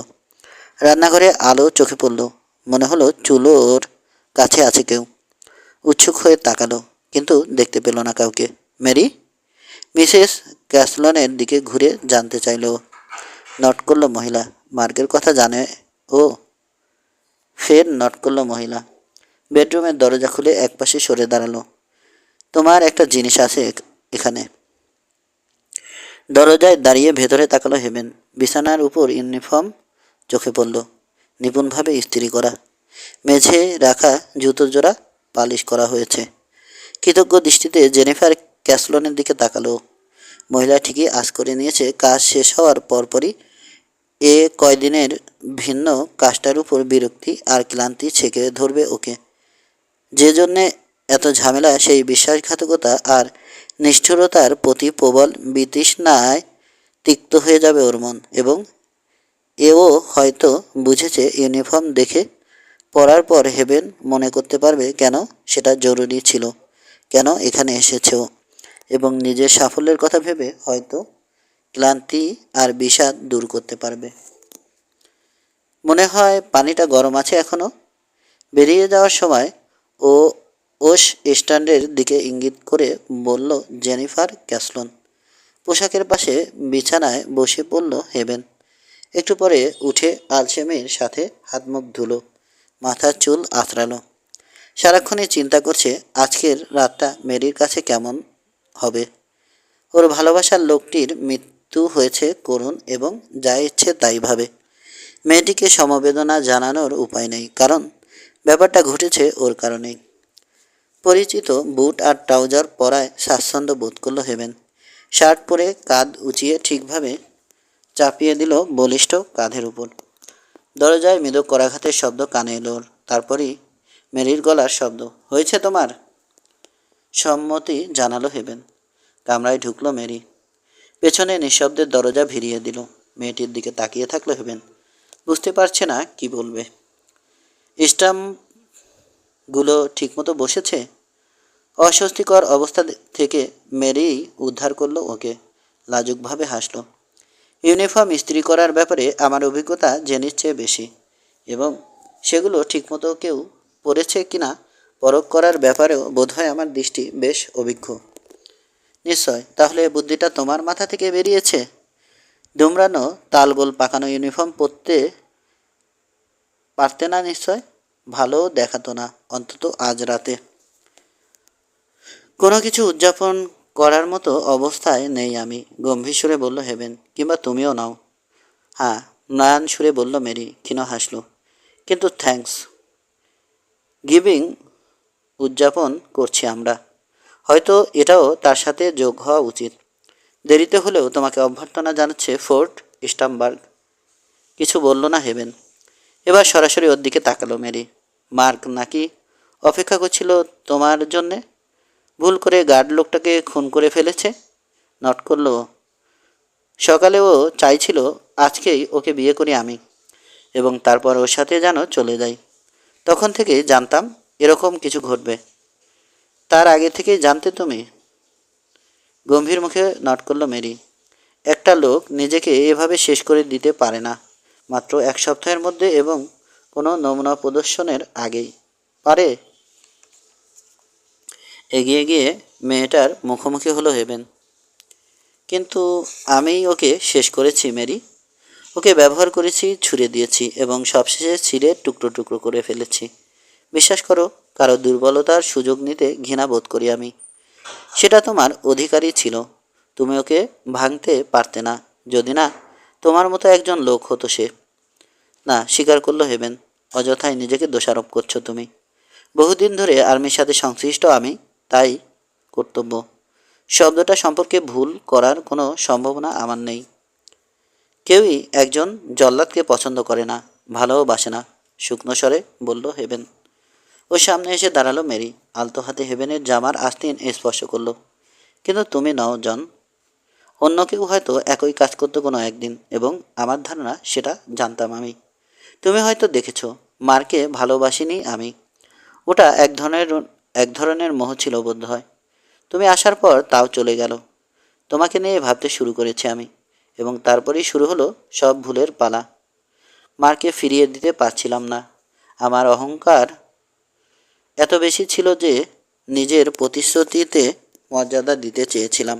রান্নাঘরে আলো চোখে পড়ল। মনে হলো চুলোর কাছে আছে কেউ। উৎসুক হয়ে তাকালো, কিন্তু দেখতে পেল না কাউকে। মেরি? মিসেস ক্যাসলনের দিকে ঘুরে জানতে চাইল ও। নট করল মহিলা। মার্কের কথা জানে ও? ফের নট করল মহিলা। বেডরুমের দরজা খুলে একপাশে সরে দাঁড়ালো। তোমার একটা জিনিস আছে এখানে। দরজায় দাঁড়িয়ে ভেতরে তাকালো হেমেন। বিছানার উপর ইউনিফর্ম চোখে পড়ল, নিপুণভাবে ইস্ত্রি করা। মেঝে রাখা জুতো জোড়া পালিশ করা হয়েছে। কৃতজ্ঞ দৃষ্টিতে জেনিফার ক্যাসলনের দিকে তাকালো। মহিলা ঠিকই আঁচ করে নিয়েছে কাজ শেষ হওয়ার পরপরই এ কয়দিনের ভিন্ন কাজটার উপর বিরক্তি আর ক্লান্তি ছেঁকে ধরবে ওকে। যে জন্যে এত ঝামেলা সেই বিশ্বাসঘাতকতা আর নিষ্ঠুরতার প্রতি প্রবল বিতৃষ্ণায় তিক্ত হয়ে যাবে ওর মন। এবং এও হয়তো বুঝেছে ইউনিফর্ম দেখে পরার পর হেভেন মনে করতে পারবে কেন সেটা জরুরি ছিল, কেন এখানে এসেছেও, এবং নিজের সাফল্যের কথা ভেবে হয়তো ক্লান্তি আর বিষাদ দূর করতে পারবে। মনে হয় পানিটা গরম আছে এখনও। বেরিয়ে যাওয়ার সময় ও ওশ স্ট্যান্ডের দিকে ইঙ্গিত করে বলল জেনিফার ক্যাসলন। পোশাকের পাশে বিছানায় বসে পড়ল হেভেন। একটু পরে উঠে আলসেমির সাথে হাত মুখ ধুলো, মাথার চুল আঁচড়ালো। সারাক্ষণই চিন্তা করছে আজকের রাতটা মেরির কাছে কেমন হবে। ওর ভালোবাসার লোকটির মৃত্যু হয়েছে করুণ এবং যা ইচ্ছে তাই ভাবে। মেয়েটিকে সমবেদনা জানানোর উপায় নেই, কারণ ব্যাপারটা ঘটেছে ওর কারণেই। পরিচিত বুট আর ট্রাউজার পরায় স্বাচ্ছন্দ্য বোধ করল হেভেন। শার্ট পরে কাঁধ উঁচিয়ে ঠিকভাবে চাপিয়ে দিল বলিষ্ঠ কাঁধের উপর। দরজায় মৃদু করাঘাতের শব্দ কানে এলো ওর। তারপরই মেরির গলার শব্দ। হয়েছে তোমার? সম্মতি জানালো হেভেন। কামরায় ঢুকলো মেরি। পেছনে নিঃশব্দের দরজা ভিড়িয়ে দিল। মেয়েটির দিকে তাকিয়ে থাকলো হেভেন। বুঝতে পারছে না কি বলবে। স্টাম্পগুলো ঠিকমতো বসেছে? অস্বস্তিকর অবস্থা থেকে মেরিই উদ্ধার করলো ওকে। লাজুকভাবে হাসল। ইউনিফর্ম ইস্ত্রি করার ব্যাপারে আমার অভিজ্ঞতা জেনির চেয়ে বেশি, এবং সেগুলো ঠিকমতো কেউ পড়েছে কিনা পরখ করার ব্যাপারেও বোধহয় আমার দৃষ্টি বেশ অভিজ্ঞ। নিশ্চয়, তাহলে বুদ্ধিটা তোমার মাথা থেকে বেরিয়েছে। দুমড়ানো তালগোল পাকানো ইউনিফর্ম পরতে পারতে না নিশ্চয়? ভালো দেখাতো না, অন্তত আজ রাতে। কোনো কিছু উদযাপন করার মতো অবস্থায় নেই আমি, গম্ভীর সুরে বলল হেভেন। কিংবা তুমিও নাও। হ্যাঁ, ম্লান সুরে বলল মেরি। ক্ষীণ হাসল। কিন্তু থ্যাঙ্কস গিভিং উদযাপন করছি আমরা। হয়তো এটাও তার সাথে যোগ হওয়া উচিত। দেরিতে হলেও তোমাকে অভ্যর্থনা জানাচ্ছে ফোর্ট স্টামবার্গ। কিছু বলল না হেভেন। এবার সরাসরি ওর দিকে তাকালো মেরি। মার্ক নাকি অপেক্ষা করছিল তোমার জন্যে? ভুল করে গার্ড লোকটাকে খুন করে ফেলেছে। নট করলো। সকালে ও চাইছিল আজকেই ওকে বিয়ে করি আমি, এবং তারপর ওর সাথে যেন চলে যাই। তখন থেকেই জানতাম এরকম কিছু ঘটবে। তার আগে থেকেই জানতে তুমি? গম্ভীর মুখে নট করলো মেরি। একটা লোক নিজেকে এভাবে শেষ করে দিতে পারে না, মাত্র 1 সপ্তাহের মধ্যে, এবং কোনো নমুনা প্রদর্শনের আগেই। পারে? এগিয়ে গিয়ে মেয়েটার মুখোমুখি হলো হেভেন। কিন্তু আমিই ওকে শেষ করেছি মেরি। ওকে ব্যবহার করেছি, ছুঁড়ে দিয়েছি, এবং সবশেষে ছিঁড়ে টুকরো টুকরো করে ফেলেছি। বিশ্বাস করো, কারো দুর্বলতার সুযোগ নিতে ঘৃণা বোধ করি আমি। সেটা তোমার অধিকারই ছিল। তুমি ওকে ভাঙতে পারতে না, যদি না তোমার মতো একজন লোক হতো সে। না, স্বীকার করলো হেভেন। অযথাই নিজেকে দোষারোপ করছো তুমি। বহুদিন ধরে আর্মির সাথে সংশ্লিষ্ট আমি, তাই কর্তব্য শব্দটা সম্পর্কে ভুল করার কোনো সম্ভাবনা আমার নেই। কেউই একজন জল্লাদকে পছন্দ করে না, ভালোবাসে না, শুকনো স্বরে বলল হেভেন। ওর সামনে এসে দাঁড়ালো মেরি। আলতো হাতে হেভেনের জামার আস্তিন স্পর্শ করলো। কিন্তু তুমি নও জন। অন্য কেউ হয়তো একই কাজ করতো কোনো একদিন, এবং আমার ধারণা সেটা জানতাম আমি। তুমি হয়তো দেখেছো মারকে ভালোবাসিনি আমি। ওটা এক ধরনের মোহ ছিল বোধ হয়। তুমি আসার পর তাও চলে গেল। তোমাকে নিয়ে ভাবতে শুরু করেছি আমি, এবং তারপরেই শুরু হলো সব ভুলের পালা। মারকে ফিরিয়ে দিতে পারছিলাম না। আমার অহংকার এত বেশি ছিল যে নিজের প্রতিশ্রুতিতে মর্যাদা দিতে চেয়েছিলাম।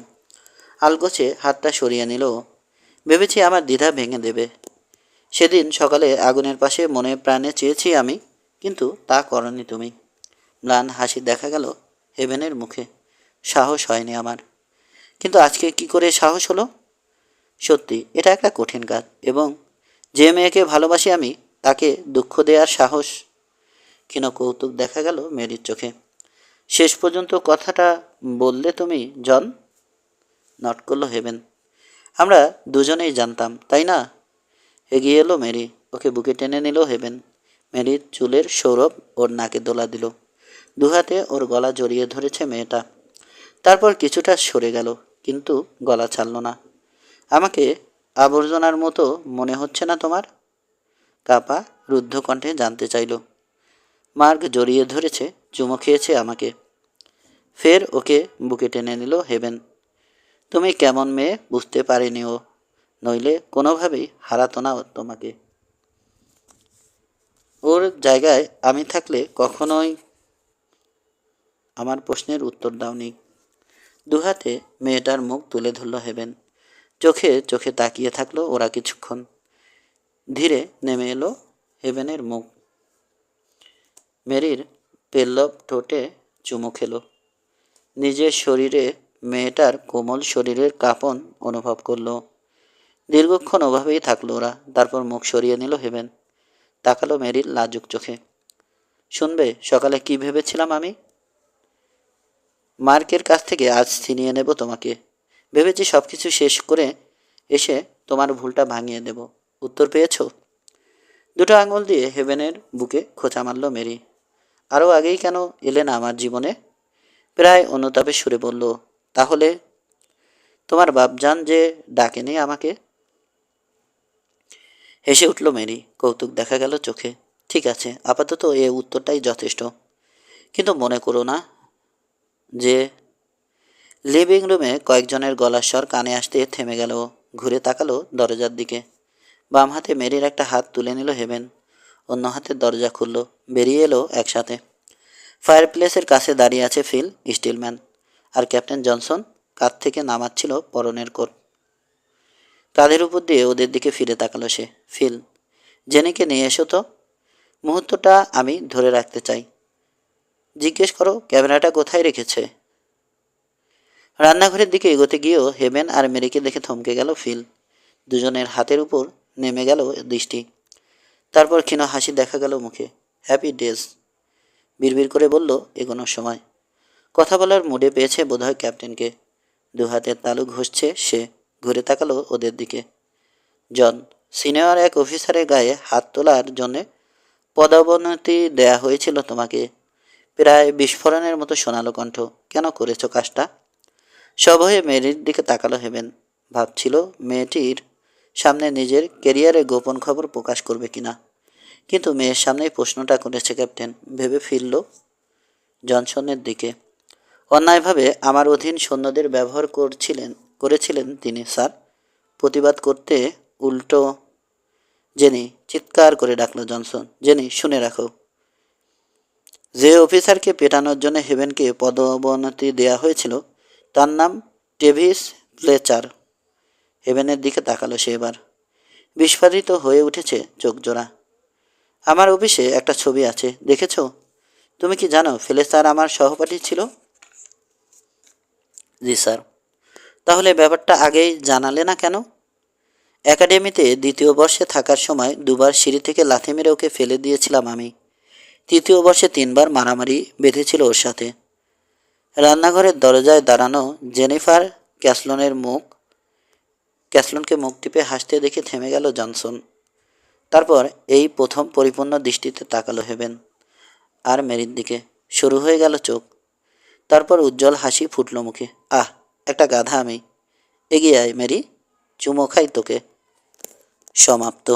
আলগোছে হাতটা সরিয়ে নিল। ভেবেছি আমার দ্বিধা ভেঙে দেবে। সেদিন সকালে আগুনের পাশে মনে প্রাণে চেয়েছি আমি, কিন্তু তা করনি তুমি। ম্লান হাসি দেখা গেল হেভেনের মুখে। সাহস হয়নি আমার। কিন্তু আজকে কি করে সাহস হলো? সত্যি এটা একটা কঠিন কাজ, এবং যে মেয়েকে ভালোবাসি আমি তাকে দুঃখ দেওয়ার সাহস। ক্ষীণ কৌতুক দেখা গেল মেরির চোখে। শেষ পর্যন্ত কথাটা বললে তুমি, জন? নট করলো হেভেন। আমরা দুজনেই জানতাম, তাই না? এগিয়ে এলো মেরি, ওকে বুকে টেনে নিল হেভেন। মেরির চুলের সৌরভ ওর নাকে দোলা দিল। দুহাতে ওর গলা জড়িয়ে ধরেছে মেয়েটা। তারপর কিছুটা সরে গেল, কিন্তু গলা ছাড়ল না। আমাকে আবর্জনার মতো মনে হচ্ছে না তোমার? কাপা রুদ্ধ কণ্ঠে জানতে চাইল। মার্গ জড়িয়ে ধরেছে, চুমো খেয়েছে আমাকে। ফের ওকে বুকে টেনে নিল হেভেন। তুমি কেমন মেয়ে বুঝতে পারিনি ও, নইলে কোনোভাবেই হারাতো না তোমাকে। ওর জায়গায় আমি থাকলে কখনোই। আমার প্রশ্নের উত্তর দাওনি। দুহাতে মেয়েটার মুখ তুলে ধরল হেভেন। চোখে চোখে তাকিয়ে থাকলো ওরা কিছুক্ষণ। ধীরে নেমে এলো হেভেনের মুখ। মেরির পেল্লব ঠোঁটে চুমু খেলো। নিজের শরীরে মেয়েটার কোমল শরীরের কাঁপন অনুভব করলো। দীর্ঘক্ষণ ওভাবেই থাকলো ওরা। তারপর মুখ সরিয়ে নিল হেভেন। তাকালো মেরির লাজুক চোখে। শুনবে সকালে কি ভেবেছিলাম আমি? মার্কের কাছ থেকে আজ ছিনিয়ে নেব তোমাকে। ভেবেছি সব কিছু শেষ করে এসে তোমার ভুলটা ভাঙিয়ে দেব। উত্তর পেয়েছ? দুটো আঙুল দিয়ে হেভেনের বুকে খোঁচা মারল মেরি। আরও আগেই কেন এলে না আমার জীবনে? প্রায় অনুতাপে সুরে বলল, তাহলে তোমার বাপজান যে ডাকেনি আমাকে? হেসে উঠল মেরি, কৌতুক দেখা গেল চোখে। ঠিক আছে, আপাতত এ উত্তরটাই যথেষ্ট। কিন্তু মনে করো না যে। লিভিং রুমে কয়েকজনের গলার স্বর কানে আসতে থেমে গেল। ঘুরে তাকালো দরজার দিকে। বাম হাতে মেরির একটা হাত তুলে নিল হেভেন। অন্য হাতের দরজা খুলল। বেরিয়ে এলো একসাথে। ফায়ারপ্লেসের কাছে দাঁড়িয়ে আছে ফিল স্টিলম্যান, আর ক্যাপ্টেন জনসন কাঁধ থেকে নামাচ্ছিল পরনের কোট। কাঁধের উপর দিয়ে ওদের দিকে ফিরে তাকালো সে। ফিল, জেনিকে নিয়ে এসো তো। মুহূর্তটা আমি ধরে রাখতে চাই। জিজ্ঞেস করো ক্যামেরাটা কোথায় রেখেছে। রান্নাঘরের দিকে এগোতে গিয়েও হেভেন আর মেরিকে দেখে থমকে গেল ফিল। দুজনের হাতের উপর নেমে গেল দৃষ্টি। তারপর ক্ষীণ হাসি দেখা গেল মুখে। হ্যাপি ডেজ, বিড়বিড় করে বলল এগোনোর সময়। কথা বলার মুডে পেয়েছে বোধহয় ক্যাপ্টেনকে। দু হাতের তালু ঘষছে সে। ঘুরে তাকালো ওদের দিকে। জন, সিনিয়র এক অফিসারের গায়ে হাত তোলার জন্যে পদোন্নতি দেয়া হয়েছিল তোমাকে। প্রায় বিস্ফোরণের মতো শোনালো কণ্ঠ। কেন করেছো কাজটা? সভয়ে মেরির দিকে তাকালো হেভেন। ভাবছিল মেয়েটির সামনে নিজের কেরিয়ারের গোপন খবর প্রকাশ করবে কিনা। কিন্তু মেয়ের সামনেই প্রশ্নটা করেছে ক্যাপ্টেন। ভেবে ফিরল জনসনের দিকে। অন্যায়ভাবে আমার অধীন সৈন্যদের ব্যবহার করেছিলেন তিনি, স্যার। প্রতিবাদ করতে উল্টো। জেনি, চিৎকার করে ডাকলো জনসন। জেনি, শুনে রাখো। যে অফিসারকে পেটানোর জন্য হেভেনকে পদোন্নতি দেয়া হয়েছিল তার নাম টেভিস ফ্লেচার। হেভেনের দিকে তাকালো সে এবার। বিস্ফারিত হয়ে উঠেছে চোখ জোড়া। আমার অফিসে একটা ছবি আছে, দেখেছো? তুমি কি জানো ফ্লেচার আমার সহপাঠী ছিল? জি স্যার। তাহলে ব্যাপারটা আগেই জানালে না কেন? একাডেমিতে দ্বিতীয় বর্ষে থাকার সময় দুবার সিঁড়ি থেকে লাথি মেরে ওকে ফেলে দিয়েছিলাম আমি। তৃতীয় বর্ষে 3বার মারামারি বেঁধেছিল ওর সাথে। রান্নাঘরের দরজায় দাঁড়ানো জেনিফার ক্যাসলনকে মুখ টিপে হাসতে দেখে থেমে গেল জনসন। তারপর এই প্রথম পরিপূর্ণ দৃষ্টিতে তাকালো হেভেন আর মেরির দিকে। শুরু হয়ে গেল চোখ। তারপর উজ্জ্বল হাসি ফুটল মুখে। আহ, একটা গাধা আমি। এগিয়ে আয় মেরি, চুমো খাই তোকে। সমাপ্ত।